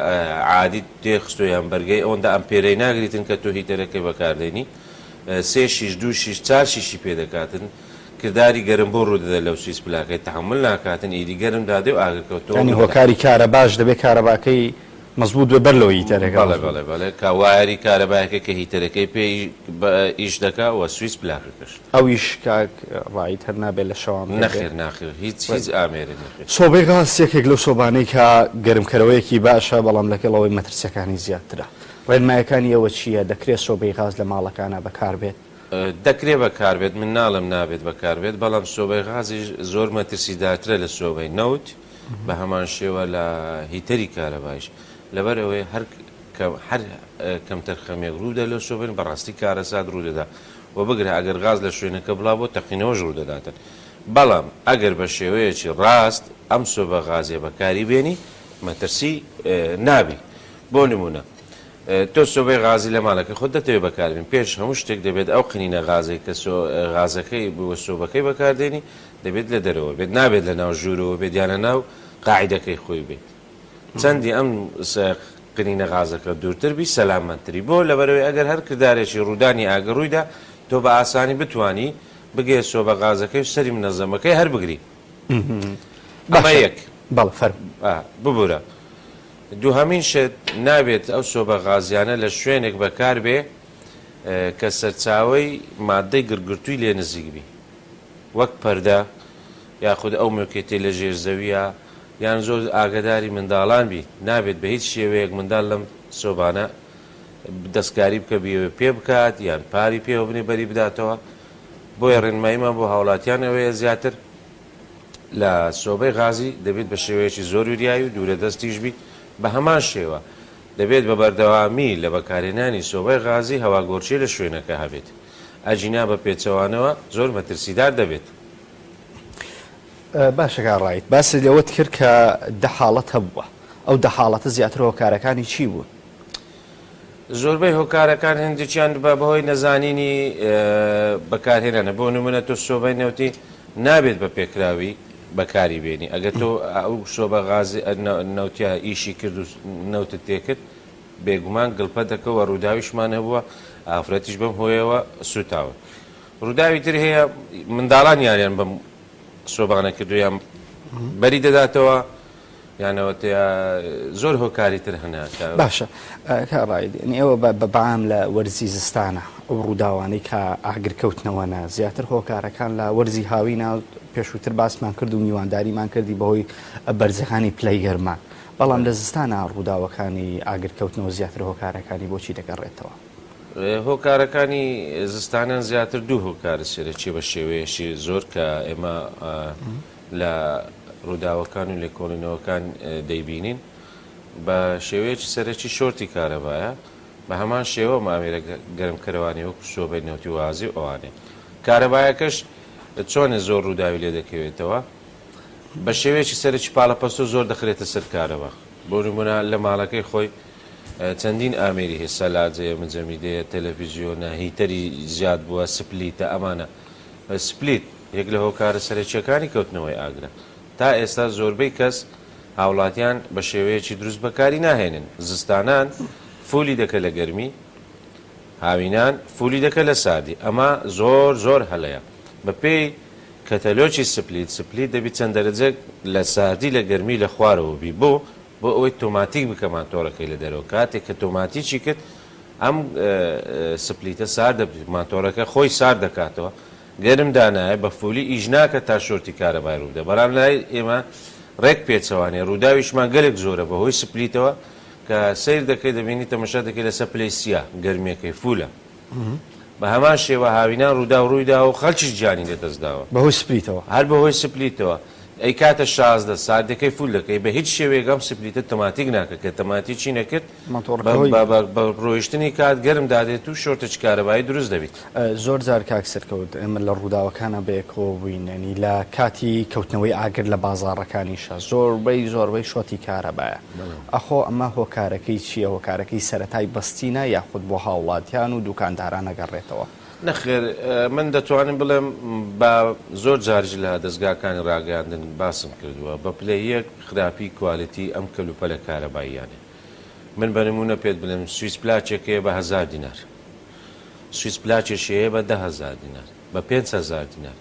S15: عادی تێخستۆیان بەرگەی ئەوەندا ئەمپێرەی ناگریتن کە تۆ هیتەرەکەی بەکاردێنی 3 6 2 6 4 شیشی پێ دەکاتن کردداری گەرم بۆ ڕوودەدە لەو سویس پلاکەی تحمل ناکاتن ئیدی گەرم دادێ و ئاگرکەوتەوە
S14: هۆکاری کارە باش دەبێت کارەباکەی مەزبوط بە بەر لەوە هیتەرەکە
S15: بەڵێ کاواری کارەبایەکە کە هیتەرەکەی پێ ئیش دەکا و سویس پلاکەکەش
S14: ئەویش کاک ڕایت هەر نابێت لە شەوان
S15: نەخێر ناخێر هیچ ئامێرە
S14: سۆبەی غاز یەکێک لەو سۆبانەی کە گەرمکەرەوەیەکی باشە بەڵام لەگەڵەوەی مەترسیەکانی زیاترە ڕێنمایەکانی ئەوە چییە دەکرێت سۆبەی غاز لە ماڵەکانە بەکاربێت
S15: دەکرێت بەکاربێت من ناڵم نابێت بەکاربێت بەڵام سۆبەی غازی زۆر مەترسیداترە لە سۆبەی نەوت بە هەمان شێوە لە هیتەری کارەبایش لەبەر ئەوەی هەر کەمتر خەمێک ڕوودە لە سۆبن بەڕاستی کارەسات ڕوودەدا و بگرە ئەگەر غاز لە شوێنەکە بڵا بۆ تەقینەوەش ڕوودەداتن بەڵام ئەگەر بە شێوەیەکی ڕاست ئەم سۆبە غازیە بەکاری بێنی مەترسی نابی بۆ نمونە تۆ سۆبەی غازی لە ماڵەکە خۆت دەتەوێت بەکاربین پێش هەموو شتێک دەبێت ئەو قنینە غازی کە غازەکەی بووە سۆبەکەی بەکاردێنی دەبێت لە دەرەوە بێت نابێت لە ناو ژوورەوە بێت یانە ناو قاعیدەکەی خۆی بێت چەندی ئەم قنینە غازەکە دوورتر بی سەلامەتری بۆ لەبەرەوەی ئەگەر هەر کردارێکی ڕوودانی ئاگەڕوویدا تۆ بە ئاسانی بتانی بگێ سۆبە غازەکەی و سەری منەزەمەکەی هەر بگری ئەمە یەک
S14: بەڵ فەر
S15: ببوورە دووهەمین شت نابێت ئەو سۆبە غازیانە لە شوێنێک بەکار بێ کە سەرچاوەی مادەی گرگرتووی لێ نزیکبی وەک پەردە یاخود ئەو موکێتی لە ژێر زەویە یان زۆر ئاگداری منداڵان بی نابێت بە هیچ شێوەیەک منداڵ لەم سۆبانە دەستکاری بکە بیەوە پێ بکات یان پاری پێوە بنێ بەری بداتەوە بۆیە ڕێنماییمان بۆ هاوڵاتیان ئەوەیە زیاتر لە سۆبەی غازی دەبێت بە شێوەیەکی زۆر وریایی و دوورە دەستیش بی بە هەمان شێوە دەبێت بە بەردەوامی لە بەکارهێنانی سۆبەی غازی هەواگۆرچی لە شوێنەکە هەبێت ئەجینا بە پێچەوانەوە زۆر مەترسیدار دەبێت
S14: باشەکە ڕایت باسی لەوەت کرد کە دە حاڵەت هەبووە ئەو دە حاڵەتە زیاتر هۆکارەکانی چی بوون
S15: زۆربەی هۆکارەکان هەندێکیان بەهۆی نەزانینی بەکارهێنانە بۆ نمونە تۆ سۆبەی نەوتی نابێت بە پێکراوی بەکاری بێنی ئەگەر تۆ ئەو سۆبە غازی نەوتیا ئیشی کرد و نەوتت تێکرد بێگومان گڵپە دەکەوە ڕووداویشمان هەبووە ئافرەتیش بەم هۆیەوە سوتاوە ڕووداوی تر هەیە منداڵان یاریان بەم سۆبانە کردویان بەری دەداتەوە یانەوە زۆر هۆکاری تر هەنا
S14: باشە کاڕایدنی ئێوە بەبام لە وەرزی زستانە ئەو ڕووداوانەی کە ئاگرکەوتنەوەنە زیاتر هۆکارەکان لە وەرزی هاوینە پێشووتر باسمان کرد و میوانداریمان کردی بەهۆی بەرزەکانی پلەی گەرمان بەڵام لە زستانە ڕووداوەکانی ئاگرکەوتنەوە زیاتر هۆکارەکانی بۆچی دەگەڕێتەوە
S15: هۆکارەکانی زستانیان زیاتر دوو هۆکارە سێرەکی بە شێوەیەشی زۆر کە ئێمە لە ڕووداوەکان و لێکۆڵینەوەکان دەیبینین بە شێوەیەکی سەرەکی شۆرتی کارەبایە بە هەمان شێوە مامێرە گەرمکەرەوانی وەکو سۆبەی نەوتی وازی ئەوانێ کارەبایەکەش چۆنە زۆر ڕووداوی لێ دەکەوێتەوە بە شێوەیەکی سەرکی پاڵەپەستۆ زۆر دەخرێتە سەر کارەبە بۆ نمونە لە ماڵەکەی خۆی چەندین ئامێری هێ سەلاجەیە مجەمیدەیە تەلەڤیزیۆنە هیتەری زیاد بووە سپلیتە ئەمانە سپلیت یەک لە هۆکارە سەرچیەکانی کەوتنەوەی ئاگرە تا ئێستا زۆربەی کەس هاوڵاتیان بە شێوەیەکی دروست بەکاری ناهێنن زستانان فولی دەکە لە گەرمی هاوینان فولی دەکە لە سادی ئەمە زۆر زۆر هەلەیە بە پێی کەتەلۆکی سپلیت دەبی چەند دەرەجەک لە سادی لە گەرمی لە خوارەوە بی بۆ ئەوەی تۆماتیک بکە ماتۆڕەکەی لە دەرەوە کاتێک کە تۆماتیکی کرد ئەم سپلیتە سار دەبێت ماتۆڕەکە خۆی سار دەکاتەوە گەرم دانایە بە فولی ئیژ ناکە تا شۆرتی کارەبای ڕوودە بەڵام لای ئێمە ڕێک پێچەوانێ ڕووداویشمان گەلێک زۆرە بەهۆی سپلیتەوە کە سیر دەکەی دەبینی تەمەشا دەکەی لەسەر پلەی سیا گەرمێکەی فولە بە هەمان شێوە هاوینان ڕوودا و ڕوویدا و خەڵکیش جانی لێدەستداوە
S14: بەهۆی سپلیتەوە
S15: هەر بەهۆی سپلیتەوە ئەی کاتە 16 ساعتەکەی فول دەکەی بە هیچ شێوەیەکەم سپلیتە تەماتیک ناکە کە تەماتیکی نەکرد بە ڕۆیشتنی کات گەرم دادێت و شۆرتە کارەبایی دروست دەبیت
S14: زۆر جار کاکسەرکەوت ئێمە لە ڕووداوەکانە بەیەکەوە بووینەنی لە کاتی کەوتنەوەی ئاگر لە بازاڕەکانیشە زۆربەی شۆتی کارەبایە ئەخۆ ئەمە هۆکارەکەی چییە هۆکارەکەی سەرەتای بەستینە یاخود بۆ هاوڵاتیان و دوکانداران نەگەڕێتەوە
S15: نەخێر من دەتوانم بڵێم بە زۆر جارج لە دەستگاکانی ڕاگەاندن باسم کردووە بە پلەی یەک خراپی کوالیتی ئەم کەلوپەلە کارەباییانێ من بە نمونە پێت بڵێم سویس پلاچێکەیە بە 1000 دینار سویس پلاچێشەیە بە 10,000 دینار بە 5,000 دینار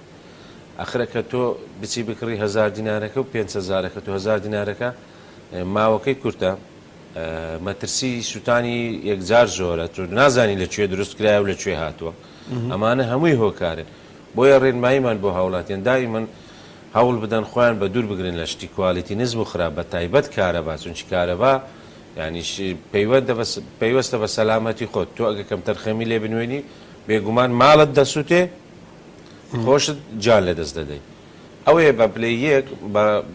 S15: ئەخرەکە تۆ بچی بکڕی 1000 دینارەکە و 5,000ەکە تو 1000 دینارەکە ماوەکەی کورتە مەترسی سووتانی یەکجار زۆرە تۆ نازانی لەکوێ دروست کرایە و لەکوێ هاتووە ئەمانە هەمووی هۆکارن بۆیە ڕێنماییمان بۆ هاوڵاتیان داوی من هەوڵ بدەن خۆیان بە دوور بگرن لە شتی کوالیتی نزم و خراپ بە تایبەت کارەبا چونچ کارەبا یعنی پەیوەستە بە سەلامەتی خۆت تۆ ئەگە کەم تەرخەمی لێ بنوێنی بێگومان ماڵت دەسووتێ خۆشت جان لە دەست دەدەیت ئەوەیە بە پلەی یەک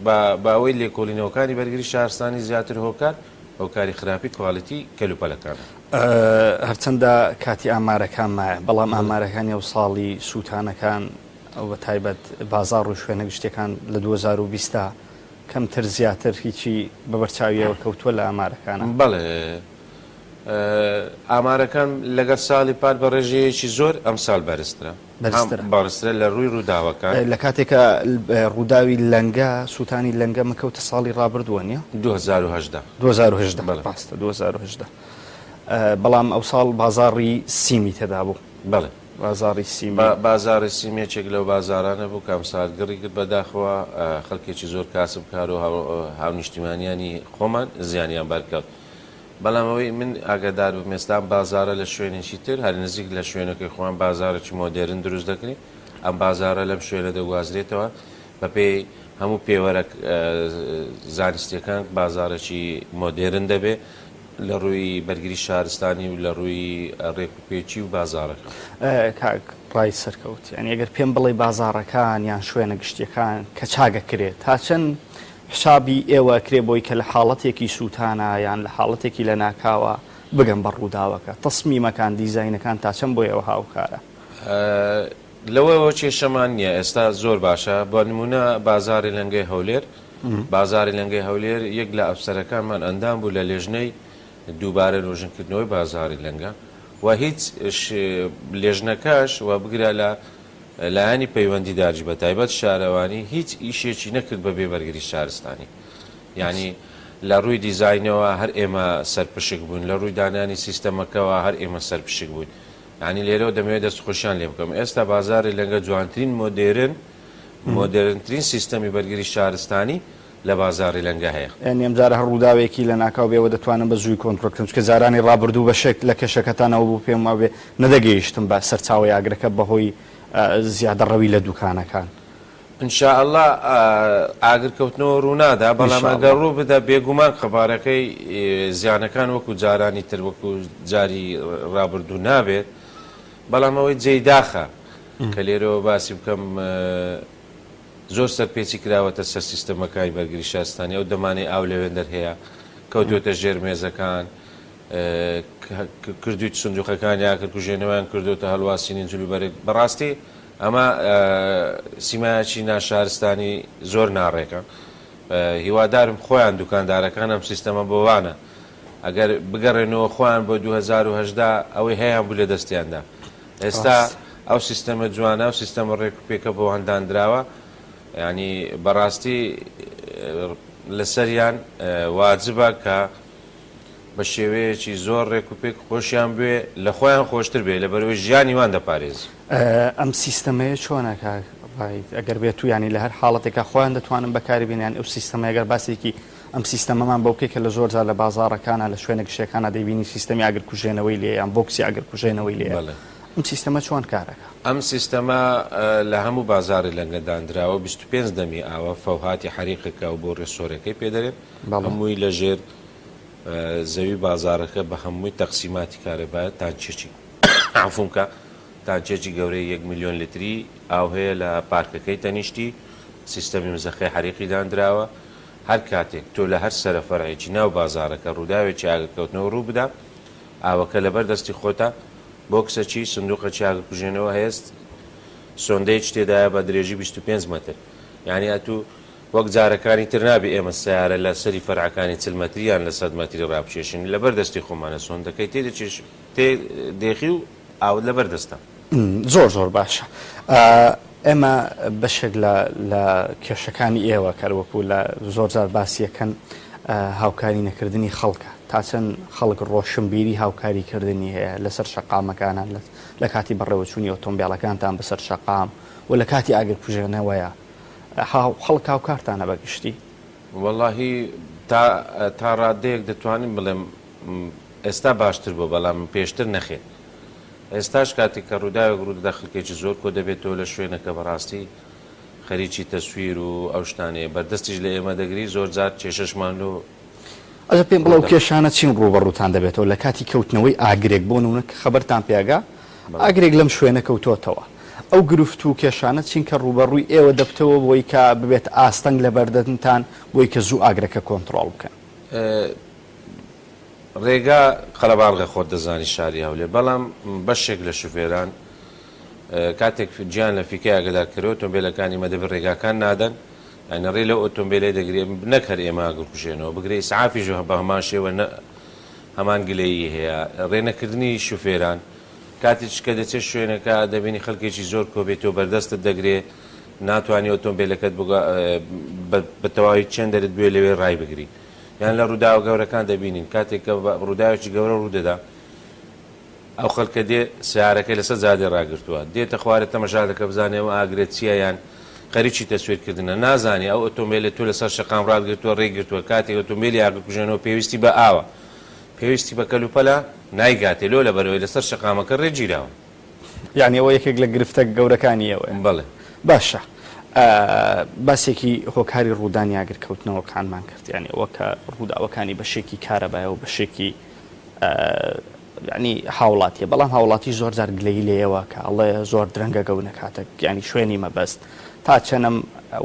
S15: بە ئەوەی لێکۆڵینەوەکانی بەرگری شارستانی زیاتر هۆکار هۆکاری خراپی کوالیتی کەلوپەلەکانە
S14: هەرچەندە کاتی ئامارەکان مایە بەڵام ئامارەکانی ئەو ساڵی سووتانەکان ئەو بە تایبەت بازار و شوێنە گشتەکان لە 2020 کەمتر زیاتر هیچی بەبەرچاویەوە کەوتووە لە ئامارەکانە
S15: بەڵێ ئامارەکان لەگەر ساڵی پار بە ڕێژەیەکی زۆر ئەم ساڵ بەرزترە لە ڕووی ڕووداوەکان
S14: لە کاتێکە ڕووداوی لەنگە سووتانی لەنگە مەکەوتە ساڵی ڕابردووە نیە 2010 بەڵام ئەو ساڵ بازاڕی سیمی تێدا بوو
S15: بەڵێ
S14: بازاڕی سیمی
S15: بازاری سیمێکێک لەو بازارانە بوو کام سال گڕی کرد بەداخەوە خەڵکێکی زۆر کاسب کار و هاونیشتیمانیانی خۆمان زیانیان بەرکەوت بەڵام ئەوەی من ئاگادار بووم ئێستا بازارە لە شوێنێکی تر هەر نزیک لە شوێنەکەی خۆیان بازارێکی مۆدێرن دروست دەکرێت ئەم بازارە لەم شوێنە دەگوازرێتەوە بە پێی هەموو پێوەرە زانستیەکان بازارێکی مۆدێرن دەبێت لە ڕووی بەرگری شارستانی و لە ڕووی ڕێکوپێکی و بازارەکە
S14: ڕای سەرکەوت یعنی ئەگەر پێم بڵێ بازارەکان یان شوێنە گشتیەکان کە چاگەکرێت تا چەند حسابی ئێوە کرێ بۆی کە لە حاڵەتێکی سووتانە یان لە حاڵەتێکی لە ناکاوە بگەم بە ڕووداوەکە تەسمیمەکان دیزاینەکان تا چەند بۆ ئێوە هاوکارە
S15: لەوەوە کێشەمان نییە ئێستا زۆر باشە بۆ نمونە بازاری لەنگەی هەولێر بازاری لەنگەی هەولێر یەک لە ئەفسەرەکانمان ئەندام بوو لە لێژنەی دووبارە ڕۆژنکردنەوەی بازاری لەنگە و هیچ لێژنەکەش و بگرە لە لایانی پەیوەندی داژی بە تایبەت شارەوانی هیچ ئیشێکی نەکرد بە بێبەرگری شارستانی یعنی لە ڕووی دیزاینەوە هەر ئێمە سەرپشک بوون لە ڕووی دانانی سیستەمەکەەوە هەر ئێمە سەرپشک بوون ینی لێرەوە دەمەوێت دەست خۆشیان لێ بکەم ئێستا بازاری لەنگە جوانترین مۆدرنترین سیستەمی بەرگری شارستانی لە بازاری لەنگە هەیە
S14: ئەنی ئەمجارە هەر ڕووداوێکی لە ناکاو بێەوە دەتوانم بە زووی کۆنتڕکتم چکە زارانی ڕابردوو بە شێک لە کێشەکەتانەوە بوو پێم وابێ نەدەگەیشتم بە سەرچاوی ئاگرەکە بەهۆی زیادە ڕەوی لە دوکانەکان
S15: ئینشاءالله ئاگرکەوتنەوە ڕوونادا بەڵام ئەگەر ڕوو بدە بێگومان خەبارەکەی زیانەکان وەکو جارانی تر وەکو جاری ڕابردوو نابێت بەڵام ئەوەی جێی داخە کە لێرەوە باسی بکەم زۆر سەرپێچی کراوەتە سەر سیستەمەکانی بەرگری شارستانی ئەو دەمانەی ئاو لەوێندەر هەیە کەوتوێتە ژێر مێزەکان کردویت سندوقەکان یا کردکوژێنەوەیان کردوتە هەڵواسینی جلوبەرێک بەڕاستی ئەمە سیمایەکی ناشارستانی زۆر ناڕێکە هیوادارم خۆیان دوکاندارەکان ئەم سیستەمە بۆوانە ئەگەر بگەڕێنەوە خۆیان بۆ 2010 ئەوەی هەیەیان بوو لە دەستیاندا ئێستا ئەو سیستەمە جوانە و سیستەمە ڕێکوپێکە بۆ هەنداندراوە ینی بەڕاستی لەسەریان واجبە کە بە شێوەیەکی زۆر ڕێکوپێک خۆشیان بوێ لە خۆیان خۆشتر بێ لە بەرەوەی ژیانیوان دەپارێز
S14: ئەم سیستەمەیە چۆنەکە ئەگەر بێت و ینی لە هەر حاڵەتێکە خۆیان دەتوانن بەکاری بینیان ئەو سیستەمە ئەگەر باسێکی ئەم سیستەمەمان بەوکێکە لە زۆر جار لە بازارەکانە لە شوێنە گشتەکانە دەیبینی سیستەمی ئاگرکوژێنەوەی لێ یان بۆکسی ئاگرکوژێنەوەی لێ ئەم سیستەمە چۆن کارەکە
S15: ئەم سیستەمە لە هەموو بازاری لەنگەدانراوە 25 دەمی ئاوە فەوهاتی حریقەکە و بۆ ڕێسۆرەکەی پێدەرێت هەمووی لە ژێر زەوی بازارەکە بە هەمووی تەقسیماتی کارەبایە تانچێکی عفومکە تانچێکی گەورەی 1 میلیۆن لیتری ئاو هەیە لە پارکەکەی تەنیشتی سیستەمی مزەخەی حریقی دانراوە هەر کاتێک تۆ لە هەر سەرە فەرعێکی ناو بازارەکە ڕووداوێکی ئاگرکەوتنەوە ڕوو بدە ئاوەکە لەبەر دەستی خۆتە بۆ کسەچی سندوقەکی ئاگرکوژێنەوە هێست سۆندەیەک تێدایە بە درێژی 25 مەتر یعنی ئەتوو وەک جارەکانی تر نابێ ئێمە سیارە لە سەری فەرعەکانی 40 مەتریان لە 100 مەتری ڕابچێشین لەبەر دەستی خۆمانە سۆندەکەی تێدەچێش دێخی و ئاو لەبەر دەستە
S14: زۆر زۆر باشە. ئێمە بەشێک لە کێشەکانی ئێوە کەروەکو لە زۆرجار باسیەکەن هاوکاری نەکردنی خەڵکە تا چەند خەڵک ڕۆشنبیری هاوکاریکردنی هەیە لەسەر شەقامەکانان لە کاتی بەڕێوەچوونی ئۆتۆمبیلەکانتان بەسەر شەقام و لە کاتی ئاگرکوژێنەوەیە خەڵک هاوکارتانە بەگشتی؟
S15: وەڵاهی تا ڕادەیەک دەتوانین بڵێم ئێستا باشتر بۆ بەڵام پێشتر نەخێت. ئێستاش کاتێک کە ڕووداوێک ڕوودەدا خەڵکێکی زۆر کۆ دەبێتەوە لە شوێنەکە بەڕاستی خەریکی تەسویر و ئەو شتانەیە بەردەستیش لە ئێمە دەگری زۆر جار کێشەشمان لۆ
S14: ئەجە پێم بڵێ کێشانە چین ڕوبەڕووتان دەبێتەوە لە کاتی کەوتنەوەی ئاگرێک بۆ نمونە خەبەرتان پێگا ئاگرێک لەم شوێنە کەوتۆتەوە ئەو گرفت و کێشانە چین کە ڕوبەڕووی ئێوە دەبتەوە بۆی کە ببێت ئاستەنگ لە بەردەتان بۆی کە زوو ئاگرەکە کۆنتترۆڵ بکەن.
S15: ڕێگا قەلەباڵغە خۆت دەزانی شاری هەولێر بەڵام بەشێک لە شوفێران کاتێک گیان لە فیکای ئاگدارکردەوە ئۆتۆمبیلەکانی مەدەبر ڕێگاکان نادەن ئەنەڕێ لە ئۆتۆمبیلێ دەگرێت نەکەر ئێمە ئاگرکوژێنەوە بگرێ سعافیش بە هەمان شێوە هەمان گلەیی هەیە ڕێنەکردنی شوفێران کاتیش کە دەچێت شوێنەکە دەبینی خەڵکێکی زۆر کۆبێتەوە بەردەستت دەگرێت ناتوانانی ئۆتۆمبیلەکەت بە تەواوی چەند دەرت بوێ لەوێ ڕای بگری یان لە ڕووداوە گەورەکان دەبینین کاتێک کە ڕووداوێکی گەورە ڕوودەدا ئەو خەڵکە دێ سیارەکەی لەسەر زادێ ڕاگرتووە دێتە خوارە تەمەشا دەکە بزانێەوە ئاگرێت چیە یان خەریکی تەسویرکردنە نازانی ئەو ئۆتۆمبیلێت تۆ لەسەر شەقام ڕاگرتووە ڕێگرتووە کاتێک ئۆتۆمبیلی ئاگرکوژێنەوە پێویستی بە ئاوە پێویستی بە کەلوپەلا نایگاتێ لۆ لە بەرەوەی لەسەر شەقامەکە ڕێگیراوە
S14: یعنی ئەوە یەکێک لە گرفتە گەورەکانی ئەوە.
S15: بەڵێ
S14: باشە باسێکی هۆکاری ڕوودانی ئاگرکەوتنەوەکانمان کرد یعنی ئەوە کە ڕووداوەکانی بەشێکی کارەبایە و بەشێکی ینی هاوڵاتیە بەڵام هاوڵاتی زۆر جار گلەی لێەوە کە ئەڵێ زۆر درەنگە گەو نەکاتە ینی شوێنی مەبەست تا چەنەم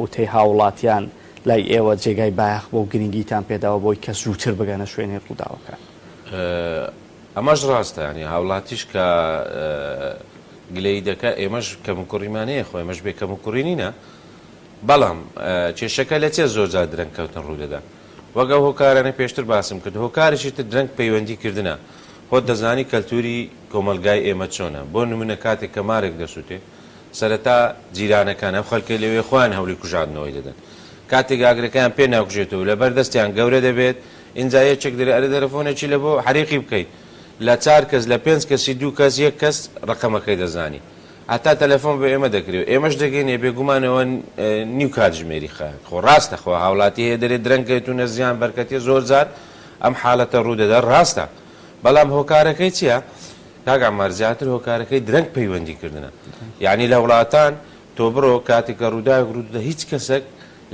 S14: وتەی هاوڵاتیان لای ئێوە جێگای بایەخ بۆ گرنگیتان پێداوە بۆی کە زووتر بگەنە شوێنی ڕووداوەکە.
S15: ئەمەش ڕاستە ینی هاوڵاتیش کە گلەی دەکە ئێمەش کەموکوڕیمانەیە خۆ ئێمەش بێ کەموکوڕینینە بەڵام کێشەکە لە چێ زۆر جار درەنگ کەوتن ڕوودەدا وەگە هۆکارانە پێشتر باسم کرد هۆکارێکی تر درەنگ پەیوەندیکردنە خۆت دەزانی کەلتوری کۆمەلگای ئێمە چۆنە بۆ نمونە کاتێک کە مارێک دەسووتێ سەرەتا جیرانەکان ئەم خەڵکە لەوێ خۆیان هەوڵی کوژاندنەوەی دەدەن کاتێک ئاگرەکەیان پێ ناکوژێتەوە لە بەردەستیان گەورە دەبێت ئینجا یەکێک ئەرە دەرەفۆنێکی لە بۆ حریقی بکەیت لە 4 کەس لە 5 کەسی 2 کەس 1 کەس ڕقەمەکەی دەزانی هەتا تەلەفۆن بە ئێمە دەکرێت ئێمەش دەگەینێ بێگومانەوە نیو کاتژمێری خات خۆ ڕاستە خۆ هاوڵاتی هەیە دەرێت درەنگێت و نەزیان بەرکەتی زۆر جار ئەم حالەتە ڕوودەدا ڕاستە بەڵام هۆکارەکەی چییە؟ کاگا مەرزیاتر هۆکارەکەی درەنگ پەیوەندیکردنە یعنی لە وڵاتان تۆ بڕۆ کاتێک کە ڕووداوێک ڕوودەدا هیچ کەسێک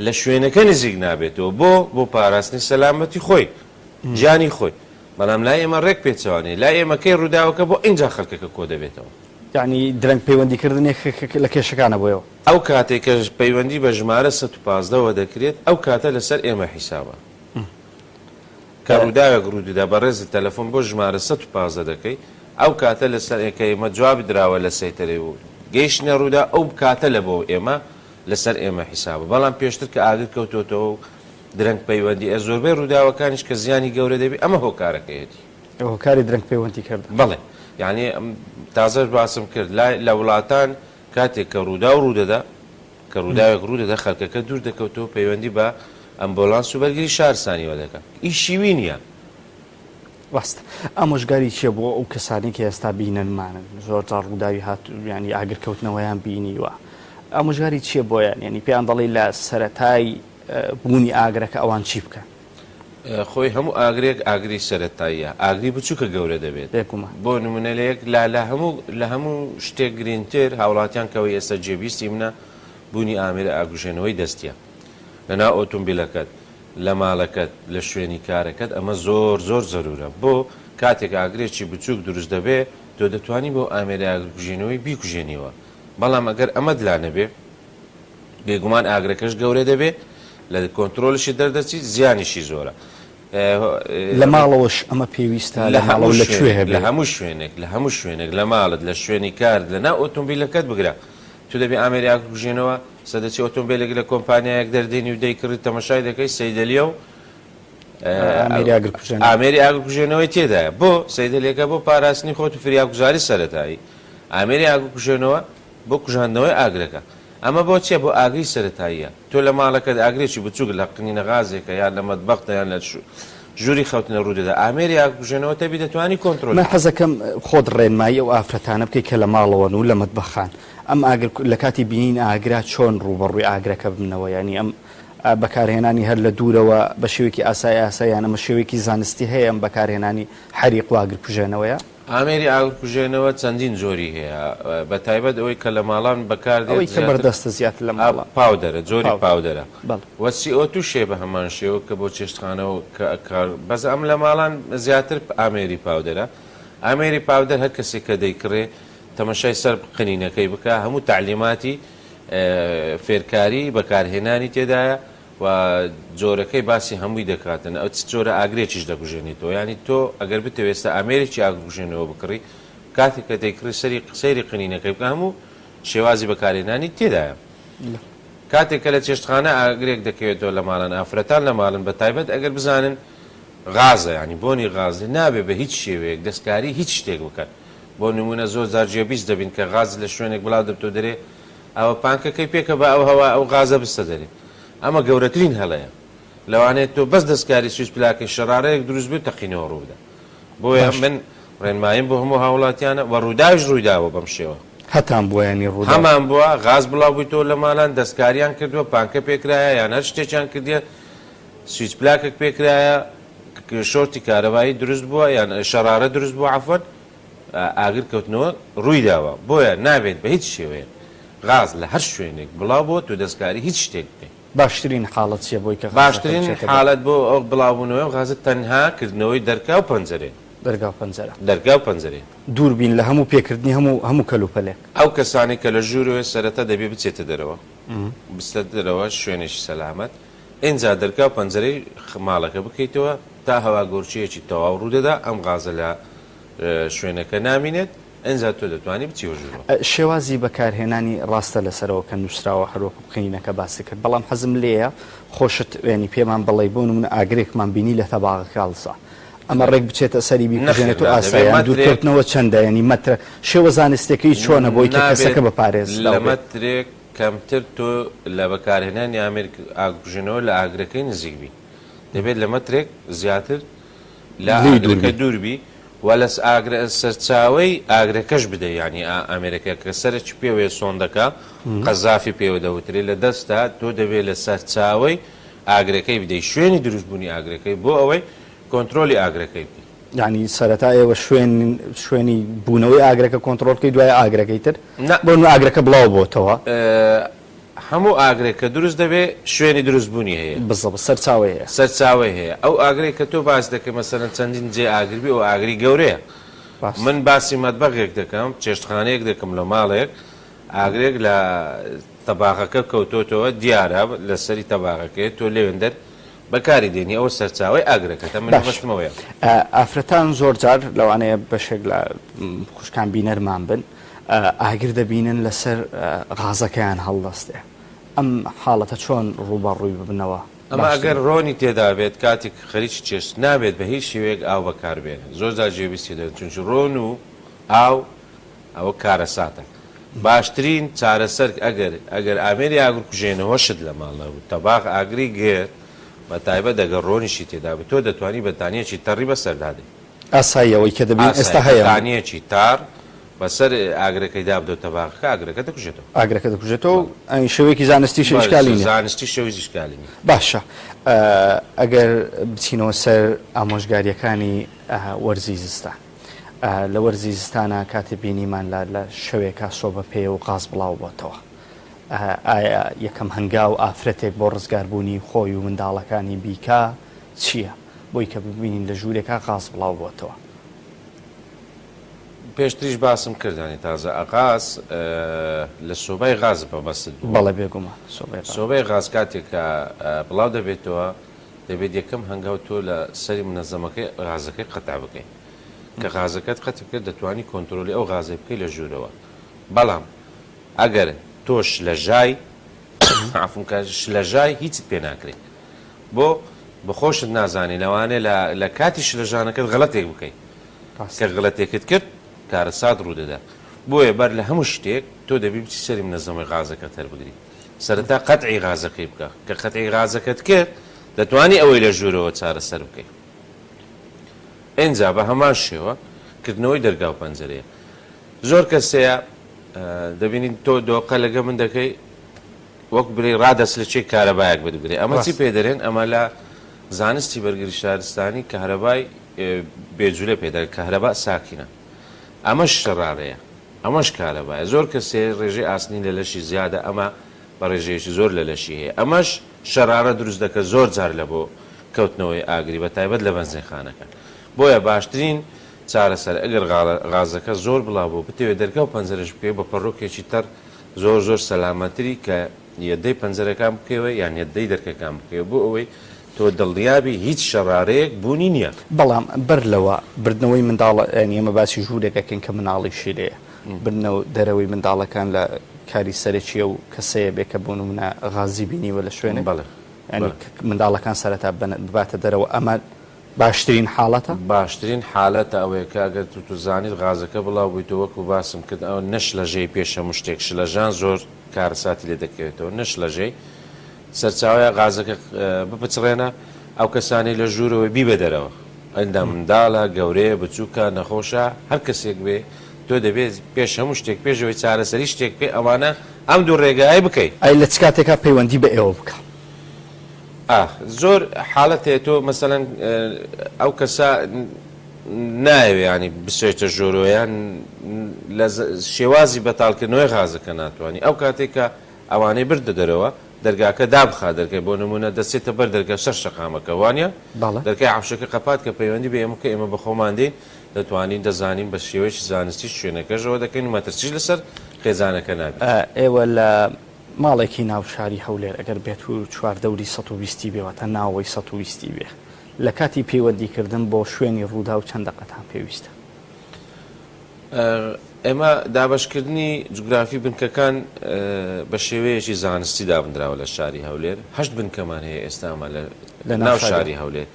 S15: لە شوێنەکە نزیک نابێتەوە بۆ پاراستنی سەلامەتی خۆی گیانی خۆی بەڵام لای ئێمە ڕێک پێچوانێ لای ئێمە کەی ڕووداوەکە بۆ اینجا خەڵکەکە کۆ دەبێتەوە
S14: یعنی درەنگ پەیوەندیکردنێک لە کێشەکانە بۆیەوە
S15: ئەو کاتێک کە پەیوەندی بە ژمارە 115ەوە دەکرێت ئەو کاتە لەسەر ئێمە حیسابە کە ڕووداوێک ڕوودەدا بە ڕێزی تەلەفۆن بۆ ژمارە 115 دەکەی ئەو کاتە لەسەر ئێکە ئێمە جوابی دراوە لە سەیتەرێ و گەیشتنە ڕوودا ئەو کاتە لە بۆ ئێمە لەسەر ئێمە حیسابە بەڵام پێشتر کە ئاگر کەوتۆتەوە و درەنگ پەیوەندی زۆربەی ڕووداوەکانیش کە زیانی گەورە دەبی ئەمە هۆکارەکەیەتی
S14: هۆکاری درەنگ پەیوەندی کرد
S15: بڵێ یعنی تازەش باسم کرد لە وڵاتان کاتێک کە ڕوودا و ڕوودەدا کە ڕووداوێک ڕوودەدا خەڵکەکە دوور دەکەوتەوە پەیوەندی بە ئەمبۆلانس و بەرگری شارستانیوە دەکە ئیشیوی نییە
S14: ڕاست ئامۆژگاری چیە بۆ ئەو کەسانی کە ئێستا بیننمانن زۆر جار ڕووداوی هات ینی ئاگرکەوتنەوەیان بینیوە ئامۆژگاری چییە بۆیان ینی پێیان دەڵی لە سەرەتای بوونی ئاگرەکە ئەوان چی بکەن
S15: خۆی هەموو ئاگرێک ئاگری سەرەتاییە ئاگری بچووکە گەورە دەبێت بۆ نمونەلەیەک لە هەموو شتێک گرنگتر هاوڵاتیان کەەوەی ئێستا جێبیستی منە بوونی ئامێرە ئاگوژێنەوەی دەستیە لەنا ئۆتۆمبیلەکەت لە ماڵەکەت لە شوێنی کارەکەت ئەمە زۆر زۆر زەرورە بۆ کاتێک ئاگرێکی بچووک دروست دەبێت تۆ دەتوانی بۆ ئامێرە ئاگرکوژێنەوەی بیکوژێنیەوە بەڵام ئەگەر ئەمە دلا نەبێ بێگومان ئاگرەکەش گەورە دەبێت لە کۆنتترۆلشی دەردەچی زیانیشی زۆرە
S14: لە ماڵەوەش ئەمە پێویستە لە
S15: هەموو شوێنێک لە هەموو شوێنێک لە ماڵت لە شوێنی کارد لەنا ئۆتۆمبیلەکەت بگرە تو دەبێ ئامێری ئاگرکوژێنەوە سەدەچی ئۆتۆمبیلێک لە کۆمپانیایەک دەردێنی و دەیکڕی تەمەشای دەکەی سەیدەلیە و ئامێری ئاگرکوژێنەوەی تێدایە بۆ سەیدەلێکە بۆ پاراستنی خۆت و فریاگوزاری سەرەتایی ئامێری ئاگرکوژێنەوە بۆ کوژاندنەوەی ئاگرەکە ئەمە بۆ چێ بۆ ئاگری سەرەتاییە تۆ لە ماڵەکەت ئاگرێکی بچووک لە قنینە غازێکە یان لە مەتبەختە یان لە ژووری خەوتنە ڕوودەدا ئامێری ئاگرکوژێنەوە تەبی دەتوانی کۆنتترۆل
S14: من حەزەکەم خۆت ڕێنمایی ئەو ئافرەتانە بکەی کە لە ماڵەوەن و لە مەتبەخان ئەم لە کاتی بینین ئاگرا چۆن ڕوبەڕووی ئاگرەکە بنەوە ینی ئەم بەکارهێنانی هەر لە دوورەوە بە شێوێکی ئاساییان ئەمە شێوێکی زانستی هەیە ئەم بەکارهێنانی حریق و ئاگرکوژێنەوەیە
S15: ئامێری ئاگرکوژێنەوە چەندین زۆری هەیە بە تایبەت ئەوەی کە لە ماڵان بەکاردێت
S14: کە بەردەستە زیاتر لە ماڵ
S15: پاودەرە زۆری پاودەرە وەسی ئۆ تو شێ بە هەمان شێوە کە بۆ چێشتخانەوە بەس ئەم لە ماڵان زیاتر ئامێری پاودەرە ئامێری پاودەر هەر کەسێک کە دەیکڕێ تەمەشای سەر قنینەکەی بکە هەموو تعلیماتی فێرکاری بەکارهێنانی تێدایە و جۆرەکەی باسی هەمووی دەکاتن ئەو جۆرە ئاگرێکیش دەگوژێنیتەوە ینی تۆ ئەگەر بتەوێستە ئامێرێکی ئاگرکوژێنەوە بکڕی کاتێک کە دەیکڕی سەیری قنینەکەی بکە هەموو شێوازی بەکارهێنانی تێدایە کاتێک کە لە چێشتخانە ئاگرێک دەکەوێتەوە لە ماڵان ئافرەتان لە ماڵن بە تایبەت ئەگەر بزانن غازە ینی بۆنی غازی نابێ بە هیچ شێوەیەک دەستکاری هیچ شتێک بکەن بۆ نمونە زۆر زارجێ بیست دەبین کە غاز لە شوێنێک بڵاو دەبتۆ دەرێ ئەوە پانکەکەی پێکە بە ئەو هەوا ئەو غازە بستە دەرێ ئەمە گەورەترین هەڵەیە لەوانێت تۆ بەس دەستکاری سویس پلاکەی شەرارەیەک دروست بێت تەقینەوە ڕوودا بۆیە من ڕێنمایم بۆ هەموو هاوڵاتیانە و ڕووداویش ڕوویداوە بەم شێوە
S14: هەتان بووە ینی ڕوودا
S15: هەمان بووە غاز بڵاو بوویتەوە لە ماڵان دەستکاریان کردووە پانکە پێکرایە یان هەر شتێکیان کردیە سویس پلاکێک پێکرایە شۆرتی کارەبایی دروست بووە یان شەرارە دروست بووە عەفوەن ئاگر کەوتنەوە ڕووی داوە بۆیە نابێت بە هیچ شێوەیە غاز لە هەر شوێنێک بڵاو بۆ تو دەستکاری هیچ شتێک بکەیت
S14: باشترین حاڵەت چیە بۆی کە
S15: باشترین حاڵەت بۆ ئەو بڵاوبوونەوەی غازت تەنها کردنەوەی دەرگا و پەنجەرێ دەرگا و پەنجەرێ
S14: دووربین لە هەموو پێکردنی هەموو کەلوپەلێک
S15: ئەو کەسانی کە لە ژوورەوە سەرەتا دەبێ بچێتە دەرەوە بستە دەرەوە شوێنێکی سەلامەت ئینجا دەرگا و پەنجەرەی ماڵەکە بکەیتەوە تا هەوا گۆرچەیەکی تەواو ڕوودەدا ئەم غازە لە شوێنەکە نامینێت ئەنجا تۆ دەتوانانی بچیوە ژوورەوە
S14: شێوازی بەکارهێنانی ڕاستە لەسەرەوە کە نووسراوە هەروەکو بخینەکە باسی کرد بەڵام حەزم لێیە خۆشت وێنی پێمان بڵێ بۆ من ئاگرێکمان بینی لە تەباغەکە هەڵسا ئەمە ڕێک بچێتە سەری بیکوژێنێت و ئاساییان دوورکەوتنەوە چەندە ینی مەترە شێوە زانستەکەی چۆنە بۆی کە کەسەکە بەپارێز
S15: لە مەترێک کەمتر تۆ لە بەکارهێنانی ئاگرکوژێنەوە لە ئاگرەکەی نزیکبی دەبێت لە مەترێک زیاتر لە ئاگرەکە دووربی و لە سەرچاوی ئاگرەکەش بدە ینی ئەمریکا کە سەرچ پێوێ سۆندەکە قەزافی پێوە دەوترێت لە دەستا تۆ دەبێت لە سەرچاوی ئاگرەکەی بدەیت شوێنی دروستبوونی ئاگرەکەی بۆ ئەوەی کۆنتترۆلی ئاگرەکەی بکەیت
S14: ینی سەرەتا ئێوە شوێنی بوونەوەی ئاگرەکە کۆنتترۆلکەی دوای ئاگرەکەی تر بۆ ئاگرەکە بڵاو بۆتەوە
S15: هەموو ئاگرێکە دروست دەبێت شوێنی دروستبوونی هەیە سەرچاوی هەیە ئەو ئاگرێک کە تۆ باس دەکەی مەسەرەن چەندین جێ ئاگربی و ئاگری گەورەیە من باسی مەتبەخێک دەکەم چێشتخانەیەک دەکەم لە ماڵێک ئاگرێک لە تەباغەکە کەوتۆتەوە دیارە لەسەری تەباغەکەی تۆ لێوێندەر بەکاری دێنی ئەوە سەرچاوی ئاگرەکەتە من بەستمەوەیە
S14: ئافرەتان زۆر جار لەوانەیە بەشێک لە خوشکان بینەرمان بن ئاگر دەبینن لەسەر غازەکەیان هەڵدەستێ ئەم حاڵەتە چۆن ڕووبەڕووی ببنەوە
S15: ئەمە ئەگەر ڕۆنی تێدا بێت کاتێک خەریکی چێشت نابێت بە هیچ شێوەیەک ئاو بەکاربێنێ زۆر جار جێویستی دەبێت چونچ ڕۆن و ئاو ئەوە کارەساتە باشترین چارەسەر ئەگەر ئامێری ئاگرکوژێنەوە شت لە ماڵە بوو تەباغ ئاگری گێر بە تایبەت دەگەر ڕۆنیشی تێدا بێت تۆ دەتوانی بەتانیەکی تەڕی بەسەردادێ
S14: ئاساییەوەی کە دەبێت ئێستا هەیە
S15: تانیەکی تار بەسەر ئاگرەکەی دابدە تەباغەکە ئاگرەکە دەکوژێتەوە
S14: ئاگرەکە دەکوژێتەوە شێوەیەکی زانستی شکالی
S15: زانستی شێوی شکالی
S14: باشە ئەگەر بچینەوە سەر ئامۆژگاریەکانی وەرزی زستان لە وەرزی زستانە کاتێ بینیمان لە شەوێکە سۆبە پێ و غاز بڵاو بۆتەوە ئایا یەکەم هەنگاو ئافرەتێک بۆ ڕزگاربوونی خۆی و منداڵەکانی بیکە چییە بۆی کە ببینین لە ژوورێکە غاز بڵاو بۆتەوە
S15: پێشتریش باسم کردانی تازە ئەغاز لە سۆبای غاز بەبەست
S14: بەڵێ بێگومە
S15: سۆبای غاز کاتێککە بڵاو دەبێتەوە دەبێت یەکەم هەنگاو تۆ لە سەری منەزەمەکەی غازەکەی قەتا بکەین کە غازەکەت قەت کرد دەتوانی کۆنتترۆلی ئەو غازەی بکەی لە ژوورەوە بەڵام ئەگەر تۆش لە ژای عفونکەش لە ژای هیچت پێ ناکرێت بۆ بخۆشت نازانی لەوانێ لە کاتی شلەژانەکەت غەڵەتێک بکەیت کە غەڵەتێکت کرد کارەسات ڕوودەدا بۆیە بەر لە هەموو شتێک تۆ دەبی بچی سەری منەزەمەی غازەکەت هەربگری سەرەتا قەتعی غازەکەی بکە کە قەتعی غازەکەت کرد دەتوانی ئەوەی لە ژوورەوە چارەسەر بکەیت ئینجا بە هەمان شێوە کردنەوەی دەرگاو پەنجەرەیە زۆر کەسەیە دەبینین تۆ دۆقە لەگە من دەکەی وەک برێ ڕادەست لە چێک کارەبایەک بدبرێ ئەمە چی پێدەرێن ئەمە لە زانستی بەرگری شارستانی کارەبای بێجولە پێدەر کارەبا ساکینە ئەمەش شەڕارەیە ئەمەش کارەبایە زۆر کەسێ ڕێژەی ئاسنی لە لەشی زیادە ئەمە بە ڕێژەیەکی زۆر لە لەشی هەیە ئەمەش شەرارە دروست دەکە زۆر جار لە بۆ کەوتنەوەی ئاگری بە تایبەت لە بەنزینخانەکە بۆیە باشترین چارەسەر ئەگەر غازەکە زۆر بڵاو بوو بتەوێت دەرگاو پەنجەرەش بکەوێت بە پەڕۆکێکی تەر زۆر سەلامەتری کە یەدەی پەنجەرەکان بکەوە یان یەدەی دەرکەکان بکەوێت بۆ ئەوەی تۆ دڵنیابی هیچ شەڕارەیەک بوونی نییە
S14: بەڵام بەر لەوە بردنەوەی منداڵ ئێمە باسی ژوورێکەکەن کە مناڵی شیرەیە بردنەوە دەرەوەی منداڵەکان لە کاری سەرەکیە و کەسەیە بێکە بوون منە غازی بینیوە لە شوێنە
S15: بەڵێ
S14: منداڵەکان سەرەتا بباتە دەرەوە ئەمە باشترین حاڵەتە
S15: باشترین حالەتە ئەوەیە کاگە تو زانیت غازەکە بڵاو بوویتە وەکو باسم کرد ئەو نەش لە ژێی پێش هەموو شتێک شلەژان زۆر کارەساتی لێ دەکەوێتەوە نەش لە ژێی سەرچاوەیە غازەکە بپچڕێنە ئەو کەسانی لە ژوورەوە بیبە دەرەوە ئەندا منداڵە گەورەیە بچووکە نەخۆشە هەر کەسێک بێ تۆ دەبێت پێش هەموو شتێک پێشەوەی چارەسەری شتێک پێ ئەوانە ئەم دوو ڕێگای بکەیت
S14: ئەی لە چ کاتێکا پەیوەندی بە ئێوە بکە
S15: زۆر حاڵەت هەیە تۆ مەسەڵەن ئەو کەسە نایەوێ ینی بسێتە ژۆرۆیان لە شێوازی بەتاڵکردنەوەی غازەکە ناتوانانی ئەو کاتێکە ئەوانەی بردە دەرەوە دەرگاکە دابخا دەرکەی بۆ نمونە دەچێتە بەر دەرگا سەر شەقامەکە وانە دەرکەی عەفشەکە قەپات کە پەیوەندی بە ئێمە کە ئێمە بە خۆماندەین دەتوانین دەزانین بە شێوەیەکی زانستی شوێنەکەژەوە دەکەین و مەترسیش لەسەر خێزانەکە نابێت
S14: ئێوە لە ماڵێکی ناو شاری هەولێر ئەگەر بێت و چواردەوری 120 بێوەتە ناوەی 120 بێ لە کاتی پەیوەندیکردن بۆ شوێنی ڕوودا و چەند دقەتان پێویستە
S15: ئێمە دابشکردنی جوگرافی بنکەکان بە شێوەیەکی زانستی دابدراوە لە شاری هەولێر هەشت بنکەمان هەیە ئێستامان لە ناو شاری هەولێر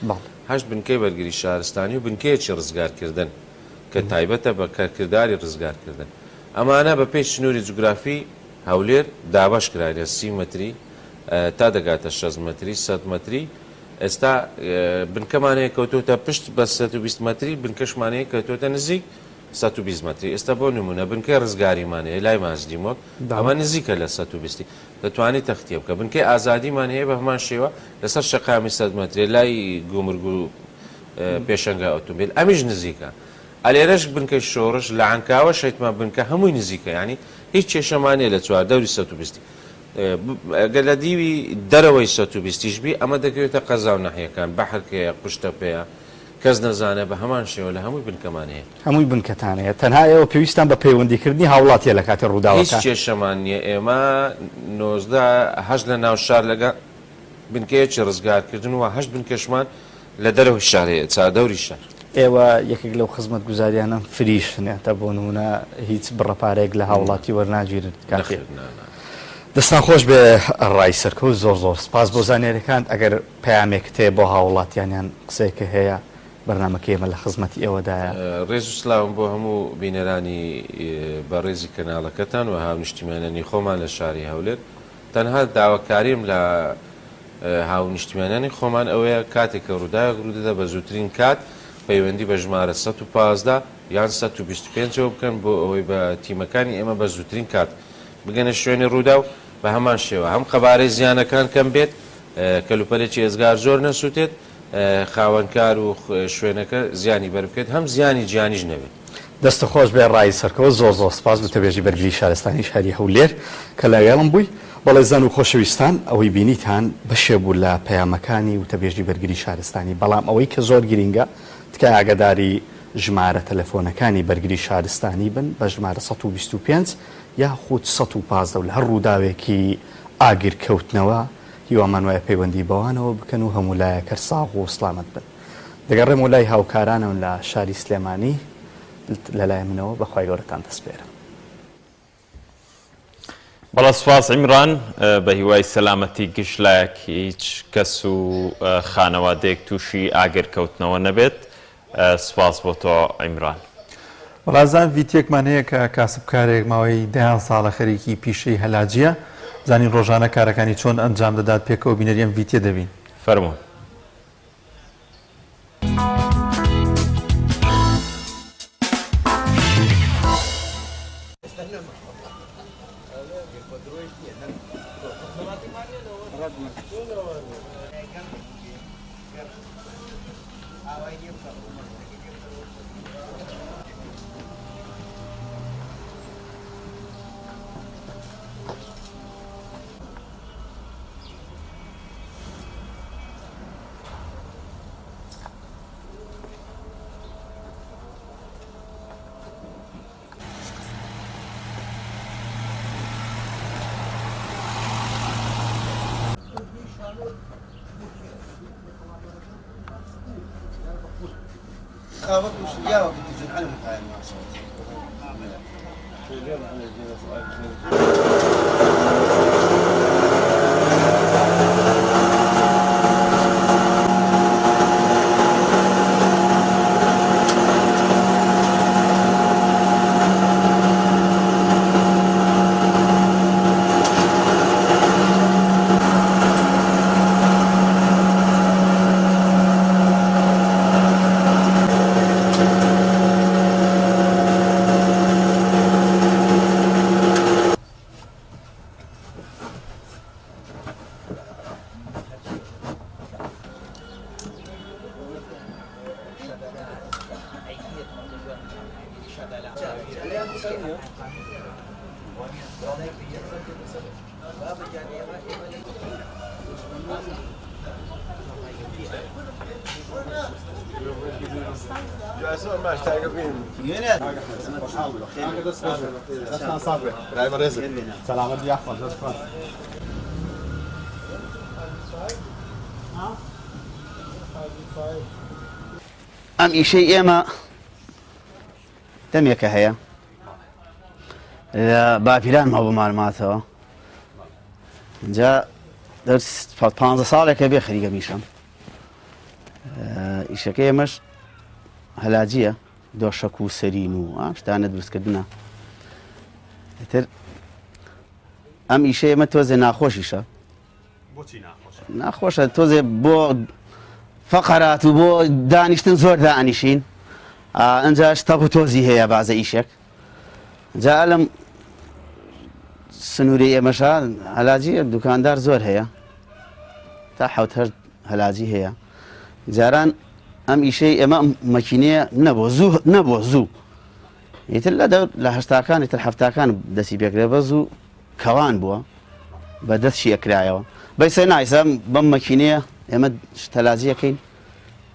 S15: هەشت بنکەی بەرگری شارستانی و بنکەیەکی ڕزگارکردن کە تایبەتە بە کارکرداری ڕزگارکردن ئەمانە بە پێی سنووری جوگرافی هەولێر دابش کرایە 30 متری تا دەگاتە 6 متری 100 متری ئێستا بنکەمانەیە کەوتۆتە پشت بە 120 متری بنکەشمانەیە کەوتۆتە نزیک 120 متری ئێستا بۆ نمونە بنکەی ڕزگاریمانەیە لای مازدیمۆک ئەمە نزیکە لە 120 دەتوانێت تەختیە بکە بنکەی ئازادیمان هەیە بە هەمان شێوە لەسەر شەقامی 100 متری لای گومرگ و پێشەنگا ئۆتۆمبیل ئەمیش نزیکە ئەلێرەش بنکەی شۆڕش لە عنکاوە شەیتمان بنکە هەمووی نزیکە ینی هیچ کێشەمانەیە لە چواردەوری 120 گە لە دیوی دەرەوەی 120 بی ئەمە دەکەوێتە قەزا و نەحیەکان بەحرکەیە قوشتە پێەیە کەس نەزانە بە هەمان شێوە لە هەمووی بنکەمانەیە
S14: هەمووی بنکەتانەیە تەنها ئێوە پێویستان بە پەیوەندیکردنی هاوڵاتیە لە کاتی ڕووداوەکە
S15: هیچ کێشەمان نییە ئێمە 19 لە ناو شار لەگە بنکەیەکی ڕزگارکردن و 8 بنکەشمان لە دەرەوەی شارەیە چادەوری شار
S14: ئێوە یەکێک لەو خزمەت گوزاریانم فریشنێتە بۆ نمونە هیچ بڕەپارێک لە هاوڵاتی وەرناگیرن کاتێ دەستان خۆش بێ ڕای سەرکەوت زۆر سپاس بۆ زانێرەکان ئەگەر پەیامێک تێ بۆ هاوڵاتیانیان قسەیەکە هەیە بەرنامەکە ئێمە لە خزمەتی ئێوەدایە
S15: ڕێز و سلااوم بۆ هەموو بینەرانی بەڕێزی کەناڵەکەتان و هاونیشتیمانانی خۆمان لە شاری هەولێر تەنها داواکاریم لە هاونیشتیمانانی خۆمان ئەوەیە کاتێککە ڕووداوێک ڕوودەدا بە زووترین کات پەیوەندی بە ژمارە 115 یان 125 بکەن بۆ ئەوەی بە تیمەکانی ئێمە بە زووترین کات بگەنە شوێنی ڕوودا و بە هەمان شێوە هەم خەبارەی زیانەکان کەم بێت کەلوپەلێکی ئێزگار زۆر نەسووتێت خاوەنکار و شوێنەکە زیانی بەربکێت هەم زیانی گیانیش نەبێت
S14: دەستە خۆش بێ ڕای سەرکەوت زۆر سپاس بە تەبێژی بەرگری شارستانی شاری هەولێر کە لەگەڵم بووی بەڵێ زەن و خۆشەویستان ئەوەی بینیتان بەشێ بوو لە پەیامەکانی و تەبێژی بەرگری شارستانی بەڵام ئەوەی کە زۆر گرینگە تکای ئاگاداری ژمارە تەلەفۆنەکانی بەرگری شارستانی بن بە ژمارە 125 یاخود 115 لە هەر ڕووداوێکی ئاگرکەوتنەوە هیوامان وایە پەیوەندی بەوانەوە بکەن و هەموو لایەکە ساغ و سلامت بن دەگەڕێم و لای هاوکارانم لە شاری سلێمانی لەلای منەوە بەخوای گەورەتان دەسپێرم
S1: بەڵە سوپاس عیمران بە هیوای سەلامەتی گشتلایەک هیچ کەس و خانەوادەیەک تووشی ئاگرکەوتنەوە نەبێت سوپاس بۆ تۆ عیمران
S2: وڵازان ڤیتێکمان هەیە کە کاسبکارێک ماوەی دەیان ساڵە خەریکی پیشەی هەلاجیە زانین ڕۆژانە کارەکانی چۆن ئەنجام دەدات پێکەوە بینەری ئەم ڤیتێ دەبین.
S1: فەرموون.
S16: ئەم ئیشەی ئێمە دەمێکە هەیە لە باپیران ما بۆ مالماتەوە اینجا 15 ساڵێکە بێ خەریکە میشەم ئیشەکە ئێمەش هەلاجیە دۆشەک و سەرین و شتانە دروستکردنە تر ئەم ئیشە ئێمە تۆزێ ناخۆشیشە ناخۆشە تۆزێ بۆ فەقەرات و بۆ دانیشتن زۆر دائنیشین ئەنجا شتەق و تۆزی هەیە بازە ئیشێک جا لەم سنووری ئێمەشە هەلاجی دوکاندار زۆر هەیە تا حەوت هەر هەلاجی هەیە جاران ئەم ئیشەی ئێمە مەکینەیە نەبووە زوو ئیتر لە هەشتاکان ئیتر هەفتاکان دەستی پێکرێ بە زوو کەوان بووە بە دەستشی ئەکرایەوە بەیسە نایسە بەم مەکینەیە ئێمە هەلاجیەکەین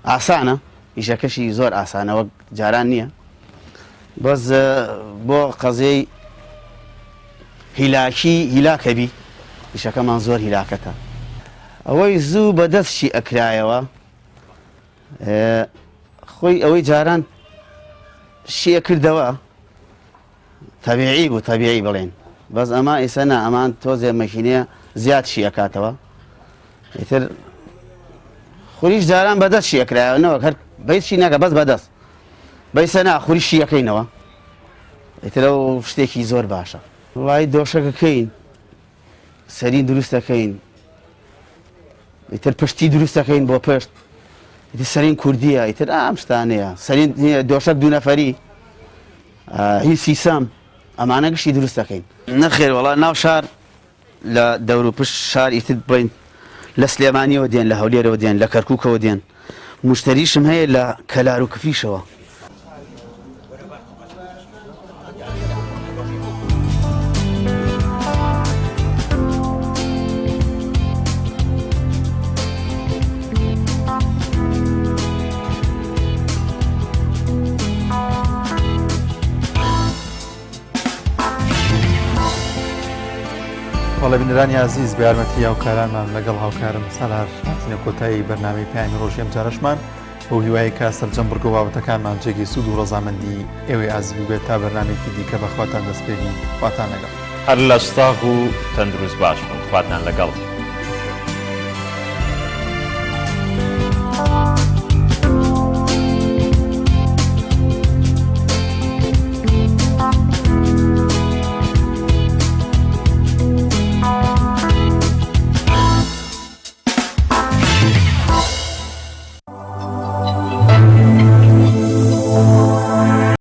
S16: ئاسانە ئیشەکەشی زۆر ئاسانە وەک جاران نییە بەس بۆ قەزەی هیلاکەبی ئیشەکەمان زۆر هیلاکەتە ئەوەی زوو بە دەستشی ئەکرایەوە خۆی ئەوەی جاران شیە کردەوە تەبیعی بوو تەبیعی بڵێن بەس ئەمە ئێستا نا ئەمان تۆزێ مەکینەیە زیاد شیەکاتەوە ئیتر خوریش جاران بەدەست شیەکرایەوە هەر بەیچی ناکە بەس بەدەست بەیسە نا خوری شیەکەینەوە ئیتر ئەو شتێکی زۆر باشە وای دۆشەکەکەین سەرین دروستەکەین ئیتر پشتی دروستەکەین بۆ پشت ئیتر سەرین کوردیە ئیتر ئەم شتانەیە سەرین دۆشەک دوو نەفەری هی سیسام ئەمانە گشتی دروستەکەین نەخێر وەڵا ناو شار لە دەور و پشت شار ئیتر بڵین لە سلێمانیەوە دێن لە هەولێرەوە دێن لە کەرکووکەوە دێن مشتریشم هەیە لە کەلار و کفیشەوە
S2: وڵە بینەرانی عزیز بە یارمەتی هاوکارانمان لەگەڵ هاوکارم سەلار هاتینە کۆتایی بەرنامەی پایانی ڕۆژی ئەم جارەشمان بۆ هیوایی کە سەرجەم بڕگە و بابەتەکانمان جێگی سوود و ڕەزامەندی ئێوەی ئازیبی بێت تا بەرنامێکی دیکە بەخواتان دەست پێبین خواتان لەگەڵ
S1: هەر لە شتاغ و تەندروست باش بن خواتان لەگەڵ